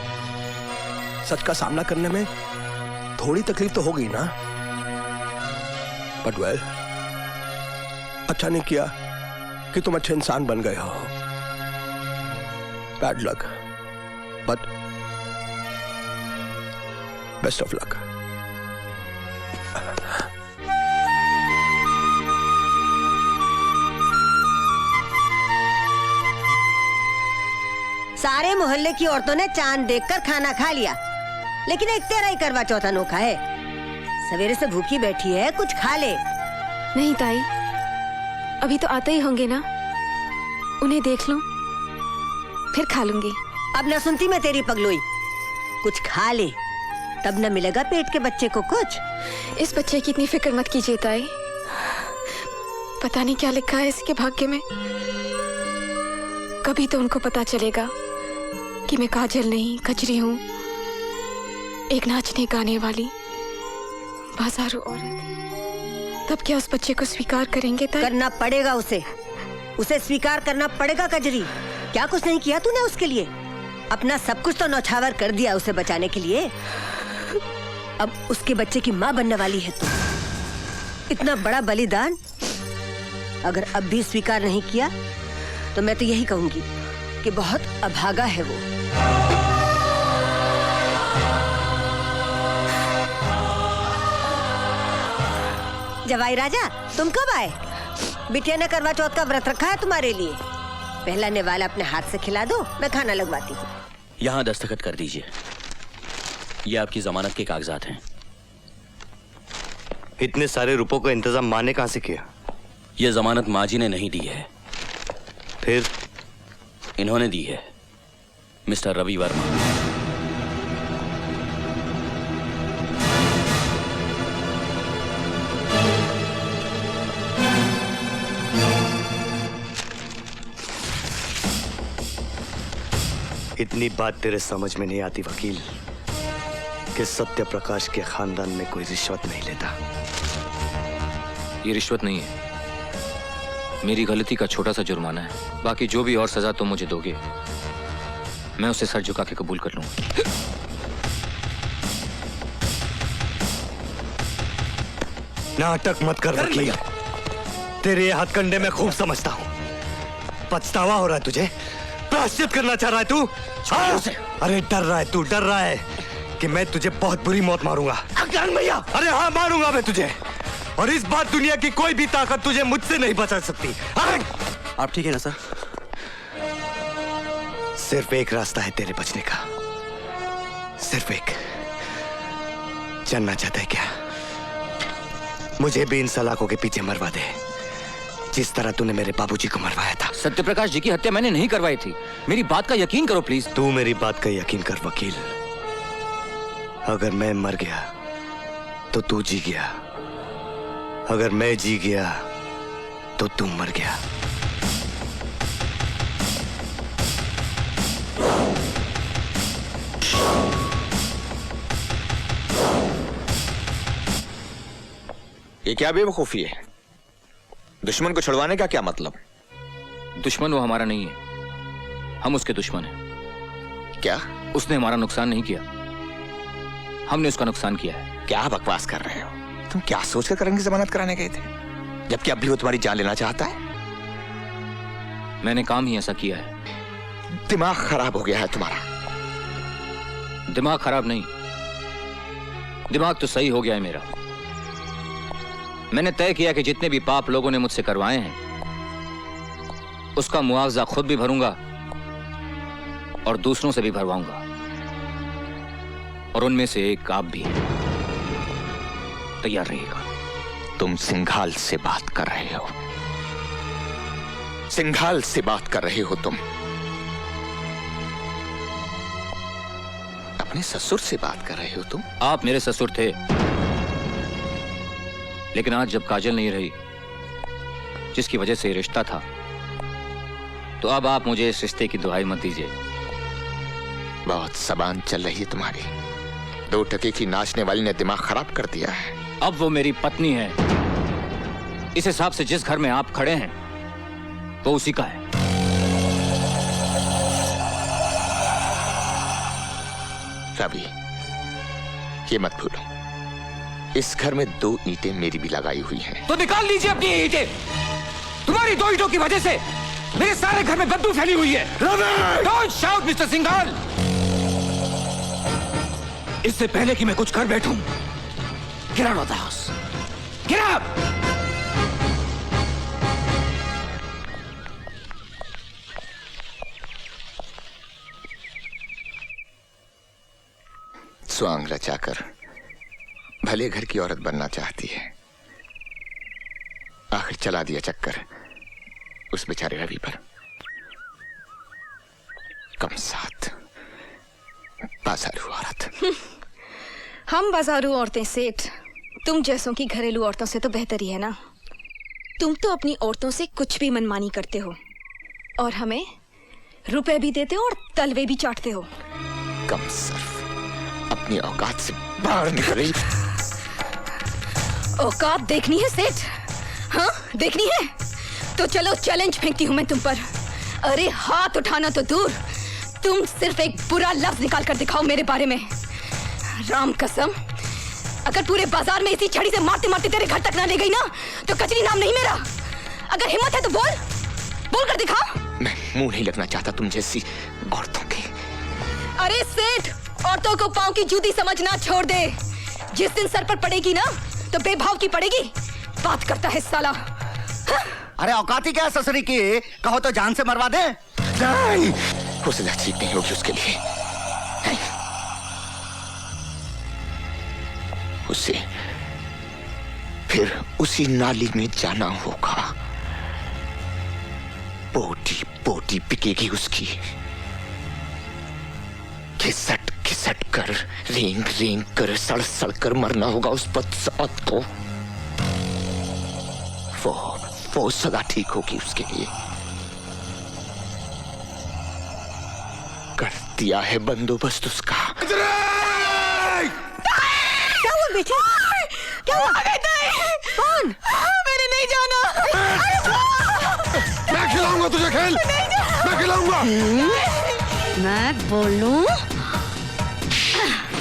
सच का सामना करने में थोड़ी तकलीफ तो होगी ना। बट वेल, अच्छा नहीं किया कि तुम अच्छे इंसान बन गए हो। Bad luck, but best of luck. सारे मोहल्ले की औरतों ने चांद देखकर खाना खा लिया, लेकिन एक तेरा ही करवा चौथ अनोखा है। सवेरे से भूखी बैठी है, कुछ खा ले। नहीं ताई, अभी तो आते ही होंगे ना, उन्हें देख लूं, फिर खा लूंगी। अब न सुनती मैं तेरी पगलोई। कुछ खा ले, तब न मिलेगा पेट के बच्चे को कुछ। इस बच्चे की इतनी फिक्र मत कीजिए ताई, पता नहीं क्या लिखा है इसके भाग्य में। कभी तो उनको पता चलेगा कि मैं काजल नहीं कजरी हूँ, एक नाचने गाने वाली बाजारू औरत। तब क्या उस बच्चे को स्वीकार करेंगे ताई? करना पड़ेगा उसे स्वीकार करना पड़ेगा कजरी। क्या कुछ नहीं किया तूने उसके लिए? अपना सब कुछ तो नौछावर कर दिया उसे बचाने के लिए। अब उसके बच्चे की माँ बनने वाली है तू। इतना बड़ा बलिदान अगर अब भी स्वीकार नहीं किया तो मैं तो यही कहूंगी कि बहुत अभागा है वो। जवाई राजा, तुम कब आए? बिटिया ने करवा चौथ का व्रत रखा है तुम्हारे लिए। पहला निवाला अपने हाथ से खिला दो, मैं खाना लगवाती हूँ। यहाँ दस्तखत कर दीजिए, ये आपकी जमानत के कागजात हैं। इतने सारे रुपयों का इंतजाम माँ ने कहाँ से किया? ये जमानत माँ जी ने नहीं दी है, फिर इन्होंने दी है, मिस्टर रवि वर्मा। इतनी बात तेरे समझ में नहीं आती वकील कि सत्य प्रकाश के खानदान में कोई रिश्वत नहीं लेता। ये रिश्वत नहीं है, मेरी गलती का छोटा सा जुर्माना है। बाकी जो भी और सजा तुम मुझे दोगे मैं उसे सर झुका के कबूल कर लूंगा। नाटक मत कर वकील, तेरे ये हथकंडे में खूब समझता हूं। पछतावा हो रहा है तुझे, प्रायश्चित करना चाह रहा है तू। अरे डर रहा है तू, डर रहा है कि मैं तुझे बहुत बुरी मौत मारूंगा। भैया, अरे हाँ मारूंगा मैं तुझे, और इस बार दुनिया की कोई भी ताकत तुझे मुझसे नहीं बचा सकती। आप ठीक है ना सर? सिर्फ एक रास्ता है तेरे बचने का, सिर्फ एक। जानना चाहता है क्या? मुझे भी इन सलाखों के पीछे मरवा दे, जिस तरह तूने मेरे बाबूजी को मरवाया था। सत्यप्रकाश जी की हत्या मैंने नहीं करवाई थी, मेरी बात का यकीन करो प्लीज। तू मेरी बात का यकीन कर वकील। अगर मैं मर गया तो तू जी गया, अगर मैं जी गया तो तू मर गया। ये क्या बेवकूफी है? दुश्मन को छुड़वाने का क्या मतलब? दुश्मन वो हमारा नहीं है, हम उसके दुश्मन हैं। क्या? उसने हमारा नुकसान नहीं किया, हमने उसका नुकसान किया है। क्या बकवास कर रहे हो? तुम क्या सोचकर करण की जमानत कराने गए थे, जबकि अब भी वो तुम्हारी जान लेना चाहता है? मैंने काम ही ऐसा किया है। दिमाग खराब हो गया है तुम्हारा। दिमाग खराब नहीं, दिमाग तो सही हो गया है मेरा। मैंने तय किया कि जितने भी पाप लोगों ने मुझसे करवाए हैं उसका मुआवजा खुद भी भरूंगा और दूसरों से भी भरवाऊंगा, और उनमें से एक आप भी। तैयार रहिएगा। तुम सिंघाल से बात कर रहे हो, सिंघाल से बात कर रहे हो तुम। अपने ससुर से बात कर रहे हो तुम। आप मेरे ससुर थे, लेकिन आज जब काजल नहीं रही जिसकी वजह से ये रिश्ता था, तो अब आप मुझे इस रिश्ते की दुहाई मत दीजिए। बहुत जबान चल रही है तुम्हारी। 2 टके की नाचने वाली ने दिमाग खराब कर दिया है। अब वो मेरी पत्नी है, इस हिसाब से जिस घर में आप खड़े हैं वो उसी का है। रवि, ये मत भूलो, इस घर में 2 ईंटें मेरी भी लगाई हुई हैं। तो निकाल लीजिए अपनी ईंटें। तुम्हारी 2 ईंटों की वजह से मेरे सारे घर में बदबू फैली हुई है। Don't shout mister Singhal. इससे पहले कि मैं कुछ कर बैठूं, get out of the house, get out. स्वांग रचाकर भले घर की औरत बनना चाहती है, आखिर चला दिया चक्कर उस बेचारे रवि पर। कम साथ बाजारू औरत। हम बाजारू औरतें सेठ, तुम जैसों की घरेलू औरतों से तो बेहतर ही है ना। तुम तो अपनी औरतों से कुछ भी मनमानी करते हो और हमें रुपए भी देते हो और तलवे भी चाटते हो। कम सर्फ, अपनी औकात से बाहर निकल। औकात देखनी है सेठ? हाँ देखनी है तो चलो चैलेंज फेंकती हूँ मैं तुम पर। अरे हाथ उठाना तो दूर, तुम सिर्फ एक बुरा लफ्ज निकाल कर दिखाओ मेरे बारे में। राम कसम, अगर पूरे बाजार में इसी छड़ी से मारते मारते तेरे घर तक ना ले गई ना तो कचरी नाम नहीं मेरा। अगर हिम्मत है तो बोल, बोल कर दिखा। मैं मुंह नहीं लगना चाहता तुम जैसी औरतों के। अरे सेठ, औरतों को पांव की जूती समझना छोड़ दे। जिस दिन सर पर पड़ेगी ना तो बेभाव की पड़ेगी। बात करता है साला। हाँ? अरे औकाती क्या ससुरी की, कहो तो जान से मरवा दे। नहीं, वो सजा ठीक नहीं होगी उसके लिए। उसे फिर उसी नाली में जाना होगा। बोटी बोटी बिकेगी उसकी। घिसट घिसट कर, रेंग रेंग कर, सड़ सड़ कर मरना होगा उस बदसौत को। वो सदा ठीक होगी उसके लिए। कर दिया है बंदोबस्त उसका। क्या हुआ बेटे? क्या हुआ? कौन? मैंने नहीं जाना। मैं खिलाऊंगा तुझे खेल, मैं खिलाऊंगा। मैं बोलूं?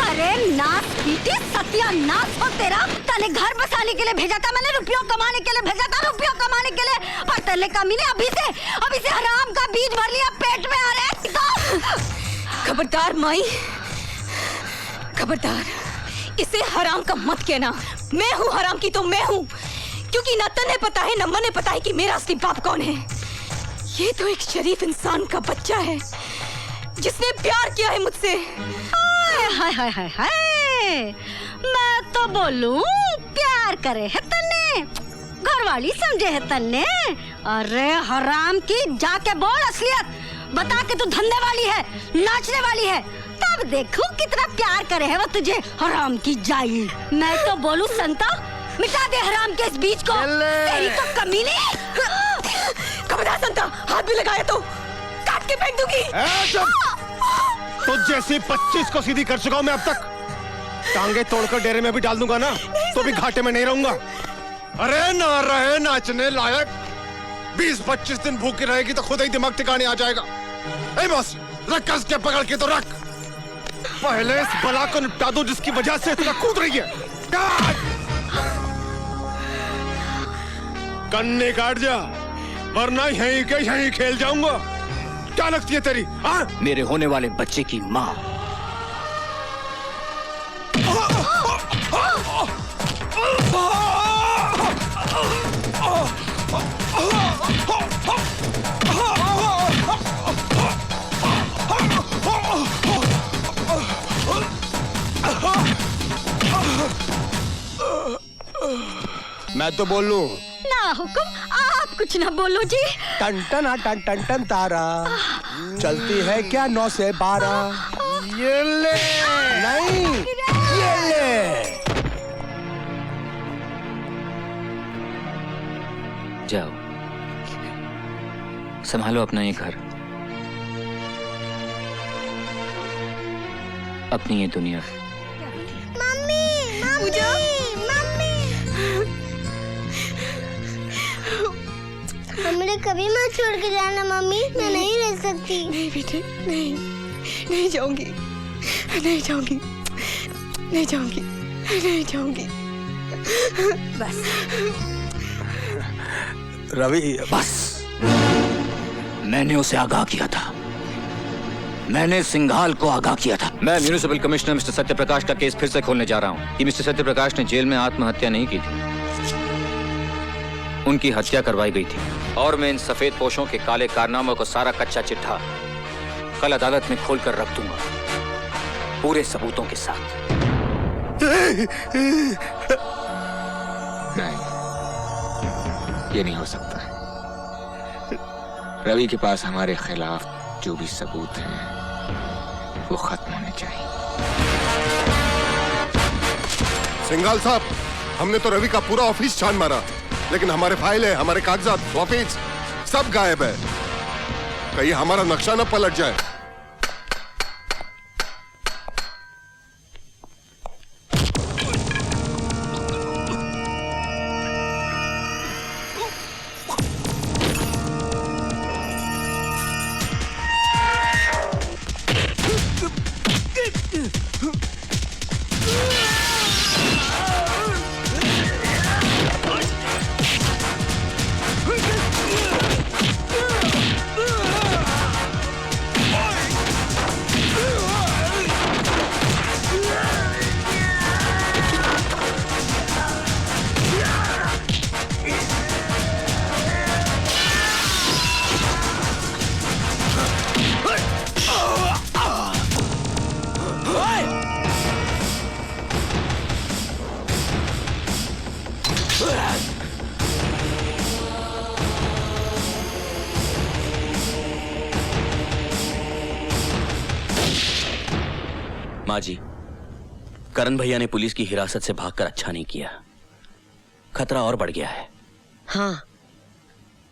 अरे नाथ पीटी सत्यानाश हो तेरा। तने घर बसाने के लिए भेजा था मैंने, रुपयों कमाने के लिए भेजा था, रुपयों कमाने के लिए। और तेरे कमीने अभी से हराम का बीज भर लिया पेट में। आ रहे खबरदार माई, खबरदार। इसे हराम का मत कहना। मैं हूँ हराम की तो मैं हूँ, क्योंकि न तने पता है न मने पता है कि मेरा असली बाप कौन है। ये तो एक शरीफ इंसान का बच्चा है जिसने प्यार किया है मुझसे। हाय हाय हाय हाय, मैं तो बोलूं प्यार करे है तन्ने, घरवाली समझे है तन्ने। अरे हराम की, जाके बोल असलियत बता के तू धंधे वाली है, नाचने वाली है, तब देखो कितना प्यार करे है वो तुझे। हराम की जाई। मैं तो बोलूं संता, मिटा दे हराम के इस बीज को। तेरी तो कमीने। खबरदार संता, हाथ भी लगाया तो काट के फेंक दूंगी। तो जैसे 25 को सीधी कर चुका हूं मैं अब तक, टांगे तोड़कर डेरे में भी डाल दूंगा ना तो भी घाटे में नहीं रहूंगा। अरे ना रहे नाचने लायक, 20-25 दिन भूखी रहेगी तो खुद ही दिमाग ठिकाने आ जाएगा। ए बस रख कस के पकड़ के तो रख, पहले इस बला को निपटा दो जिसकी वजह से इतना कूद रही है। कन्ने काट जा, वरना यहीं के यहीं खेल जाऊंगा। क्या लगती है तेरी? मेरे होने वाले बच्चे की माँ। मैं तो बोल लूं? ना हुक्म, आप कुछ ना बोलो जी। टन टन टन टन टन तारा चलती है क्या 9 से 12? ये ले नहीं, ये ले। जाओ, संभालो अपना ये घर, अपनी ये दुनिया। Mummy, mummy, mummy. हमने कभी मत छोड़ के जाना मम्मी, मैं नहीं रह सकती। नहीं बेटे, नहीं, नहीं जाऊंगी, नहीं जाऊंगी, नहीं जाऊंगी, नहीं जाऊंगी। बस रवि, बस। मैंने उसे आगाह किया था, मैंने सिंघाल को आगाह किया था। मैं म्यूनिसिपल कमिश्नर मिस्टर सत्यप्रकाश का केस फिर से खोलने जा रहा हूँ कि मिस्टर सत्यप्रकाश ने जेल में आत्महत्या नहीं की थी, उनकी हत्या करवाई गई थी। और मैं इन सफेद पोशों के काले कारनामों को सारा कच्चा चिट्ठा कल अदालत में खोलकर रख दूंगा, पूरे सबूतों के साथ। नहीं, ये नहीं हो सकता। रवि के पास हमारे खिलाफ जो भी सबूत हैं वो खत्म होने चाहिए। सिंघाल साहब, हमने तो रवि का पूरा ऑफिस छान मारा, लेकिन हमारे फाइल है, हमारे कागजात, ऑफिस सब गायब है। कहीं हमारा नक्शा न पलट जाए। माँ जी, करण भैया ने पुलिस की हिरासत से भागकर अच्छा नहीं किया, खतरा और बढ़ गया है। हाँ,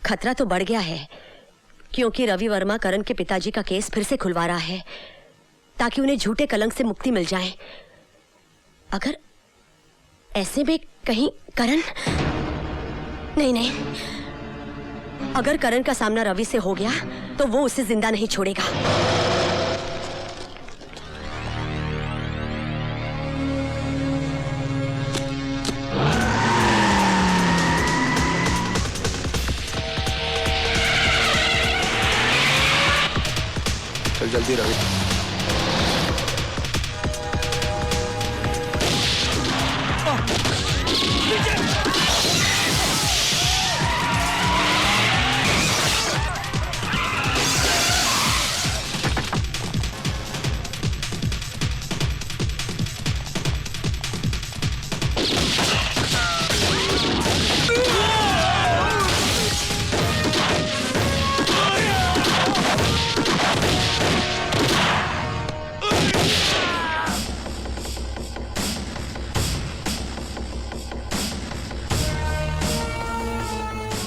खतरा तो बढ़ गया है, क्योंकि रवि वर्मा करण के पिताजी का केस फिर से खुलवा रहा है। ताकि उन्हें झूठे कलंक से मुक्ति मिल जाए। अगर ऐसे में कहीं करण, नहीं, अगर करण का सामना रवि से हो गया तो वो उसे जिंदा नहीं छोड़ेगा। चल जल्दी रवि।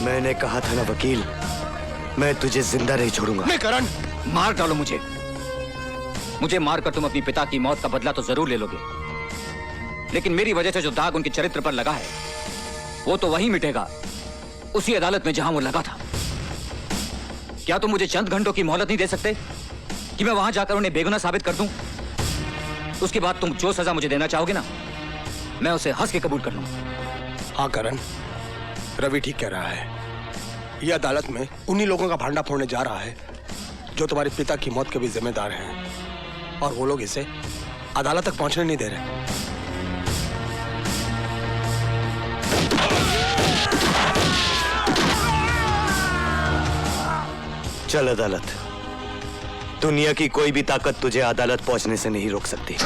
मैंने कहा था ना वकील, मैं तुझे जिंदा नहीं छोड़ूंगा। नहीं करण, मार डालो मुझे मारकर तुम अपनी पिता की मौत का बदला तो जरूर ले लोगे, लेकिन मेरी वजह से जो दाग उनके चरित्र पर लगा है वो तो वहीं मिटेगा, उसी अदालत में जहां वो लगा था। क्या तुम मुझे चंद घंटों की मोहलत नहीं दे सकते कि मैं वहां जाकर उन्हें बेगुनाह साबित कर दूं? उसके बाद तुम जो सजा मुझे देना चाहोगे ना, मैं उसे हंस के कबूल कर लूंगा। हाँ करण, रवि ठीक कह रहा है। यह अदालत में उन्हीं लोगों का भांडा फोड़ने जा रहा है जो तुम्हारे पिता की मौत के भी जिम्मेदार हैं, और वो लोग इसे अदालत तक पहुंचने नहीं दे रहे। चल अदालत। दुनिया की कोई भी ताकत तुझे अदालत पहुंचने से नहीं रोक सकती।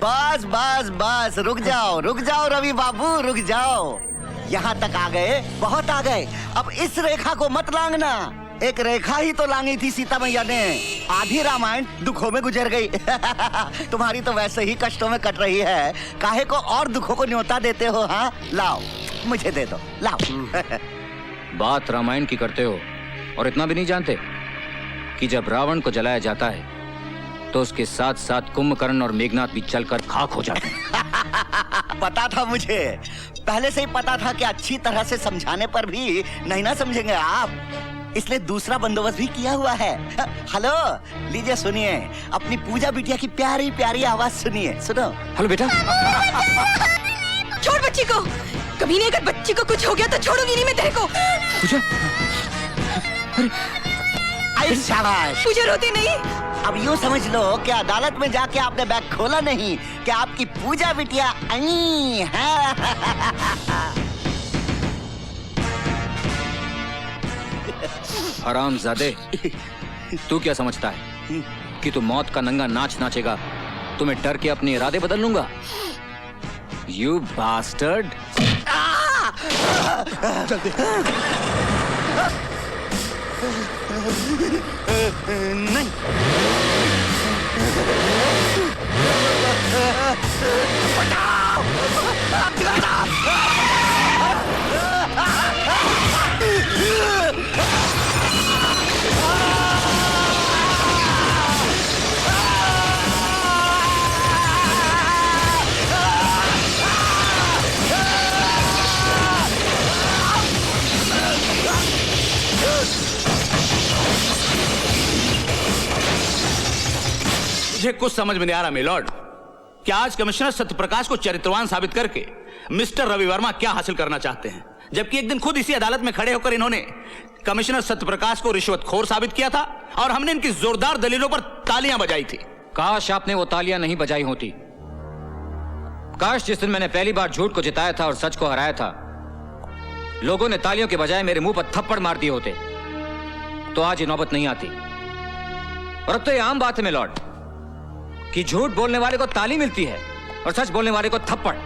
बस बस बस, रुक जाओ रवि बाबू, रुक जाओ। यहाँ तक आ गए, बहुत आ गए। अब इस रेखा को मत लांघना। एक रेखा ही तो लांगी थी सीता मैया ने। आधी रामायण दुखों में गुजर गई। तुम्हारी तो वैसे ही कष्टों में कट रही है, काहे को और दुखों को न्योता देते हो? हाँ लाओ, मुझे दे दो, लाओ। बात रामायण की करते हो और इतना भी नहीं जानते कि जब रावण को जलाया जाता है तो उसके साथ साथ कुंभकर्ण और मेघनाथ भी जलकर खाक हो जाते हैं। पता था मुझे, पहले से ही पता था कि अच्छी तरह से समझाने पर भी नहीं ना समझेंगे आप, इसलिए दूसरा बंदोबस्त भी किया हुआ है। हेलो, लीजिए सुनिए, अपनी पूजा बिटिया की प्यारी प्यारी आवाज सुनिए। सुनो। हेलो बेटा। छोड़ बच्ची को। कभी नहीं, अगर बच्ची को कुछ हो गया तो छोड़ूंगी नहीं मैं तेरे को। पूजा, शाबाश। पूजा रोती नहीं। अब यूँ समझ लो कि अदालत में जाके आपने बैग खोला नहीं, कि आपकी पूजा बिटिया आई है। हरामजादे, तू क्या समझता है कि तू मौत का नंगा नाच नाचेगा तो मैं डर के अपने इरादे बदल लूंगा? You bastard. नहीं। मुझे कुछ समझ में नहीं आ रहा मिलॉर्ड, क्या आज कमिश्नर सत्यप्रकाश को चरित्रवान साबित करके मिस्टर रवि वर्मा क्या हासिल करना चाहते हैं, जबकि एक दिन खुद इसी अदालत में खड़े होकर इन्होंने कमिश्नर सत्यप्रकाश को रिश्वतखोर साबित किया था और हमने इनकी जोरदार दलीलों पर तालियां बजाई थी। काश आपने वो तालियां नहीं बजाई होती। काश जिस दिन मैंने पहली बार झूठ को जिताया था और सच को हराया था, लोगों ने तालियों के बजाय मेरे मुंह पर थप्पड़ मार दिए होते तो आज ये नौबत नहीं आती। और अब तो ये आम बात है मिलॉर्ड कि झूठ बोलने वाले को ताली मिलती है और सच बोलने वाले को थप्पड़।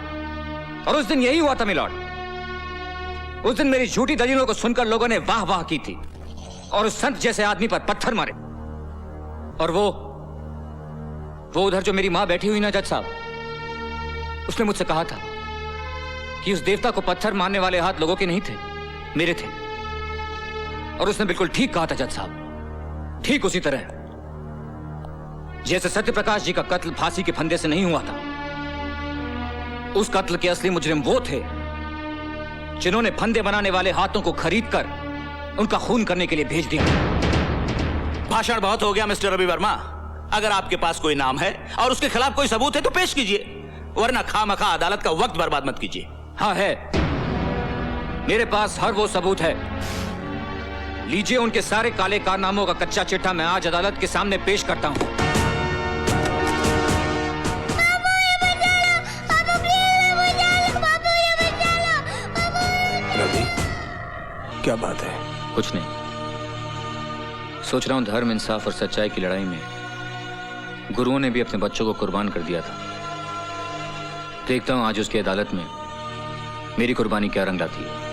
और उस दिन यही हुआ था मिलॉर्ड। उस दिन मेरी झूठी दलीलों को सुनकर लोगों ने वाह वाह की थी और उस संत जैसे आदमी पर पत्थर मारे। और वो उधर जो मेरी मां बैठी हुई ना जज साहब, उसने मुझसे कहा था कि उस देवता को पत्थर मारने वाले हाथ लोगों के नहीं थे, मेरे थे। और उसने बिल्कुल ठीक कहा था जज साहब, ठीक उसी तरह जैसे सत्यप्रकाश जी का कत्ल फांसी के फंदे से नहीं हुआ था। उस कत्ल के असली मुजरिम वो थे जिन्होंने फंदे बनाने वाले हाथों को खरीदकर उनका खून करने के लिए भेज दिया। भाषण बहुत हो गया मिस्टर रवि वर्मा। अगर आपके पास कोई नाम है और उसके खिलाफ कोई सबूत है तो पेश कीजिए, वरना खामखा अदालत का वक्त बर्बाद मत कीजिए। हाँ है, मेरे पास हर वो सबूत है। लीजिए उनके सारे काले कारनामों का कच्चा चिट्ठा मैं आज अदालत के सामने पेश करता हूं। रवि, क्या बात है? कुछ नहीं, सोच रहा हूं धर्म, इंसाफ और सच्चाई की लड़ाई में गुरुओं ने भी अपने बच्चों को कुर्बान कर दिया था। देखता हूं आज उसकी अदालत में मेरी कुर्बानी क्या रंग लाती है।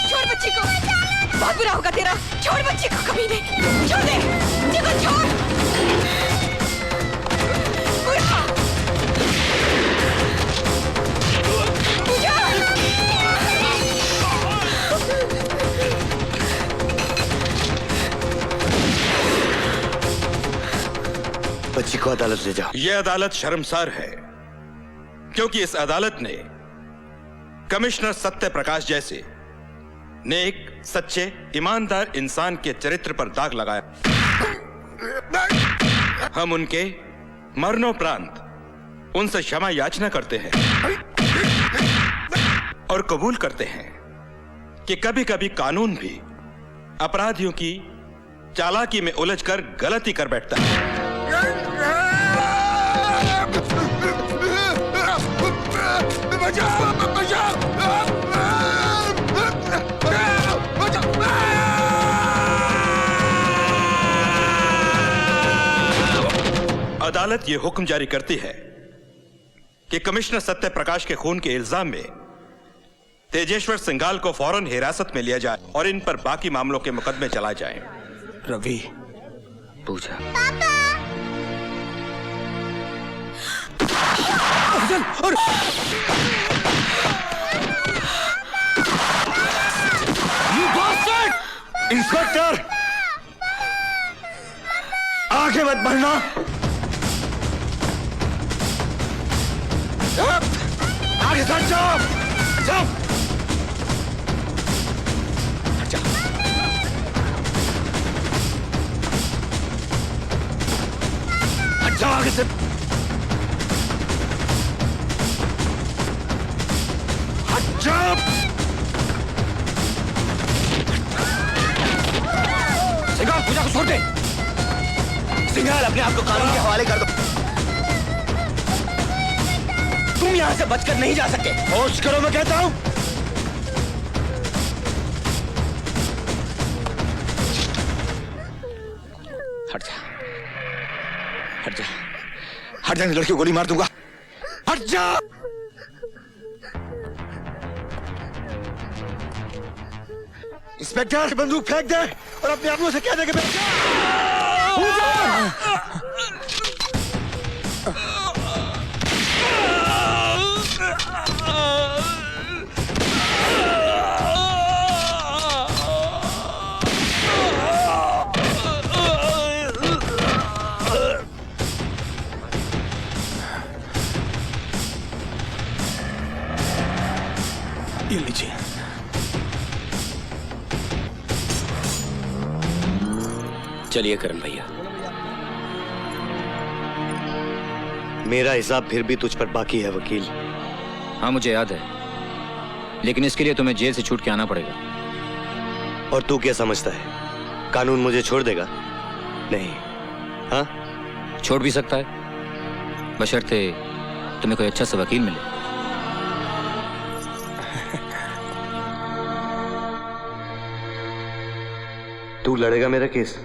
छोड़ बच्ची को, बहुत बुरा होगा तेरा। छोड़ बच्ची को, कभी नहीं। छोड़ दे, देखो छोड़। बुरा। बच्ची को अदालत ले जाओ। यह अदालत शर्मसार है क्योंकि इस अदालत ने कमिश्नर सत्य प्रकाश जैसे नेक, सच्चे, ईमानदार इंसान के चरित्र पर दाग लगाया। हम उनके मरणोपरांत उनसे क्षमा याचना करते हैं और कबूल करते हैं कि कभी कभी कानून भी अपराधियों की चालाकी में उलझकर गलती कर बैठता है। अदालत ये हुक्म जारी करती है कि कमिश्नर सत्य प्रकाश के खून के इल्जाम में तेजेश्वर सिंघाल को फौरन हिरासत में लिया जाए और इन पर बाकी मामलों के मुकदमे चलाए जाएं। रवि, पूछा इंस्पेक्टर, आगे मत बढ़ना। आगे हट जाओ, जाओ, हट जाओ, हट जाओ आगे से, हट जाओ। सिंघाल, पूजा को छोड़ दे। सिंघाल, अपने आप को कानून के हवाले कर दो। तुम यहां से बचकर नहीं जा सकते। होश करो, मैं कहता हूं। हट जा, हट जा, हट जा, लड़की को गोली मार दूंगा। हट जा। इंस्पेक्टर, बंदूक फेंक दे और अपने आदमियों से कह दे कि ये लीजिए। चलिए करण भैया। मेरा हिसाब फिर भी तुझ पर बाकी है वकील। हाँ मुझे याद है, लेकिन इसके लिए तुम्हें जेल से छूट के आना पड़ेगा। और तू क्या समझता है, कानून मुझे छोड़ देगा? नहीं। हाँ, छोड़ भी सकता है, बशर्ते तुम्हें कोई अच्छा सा वकील मिले। तू लड़ेगा मेरा केस?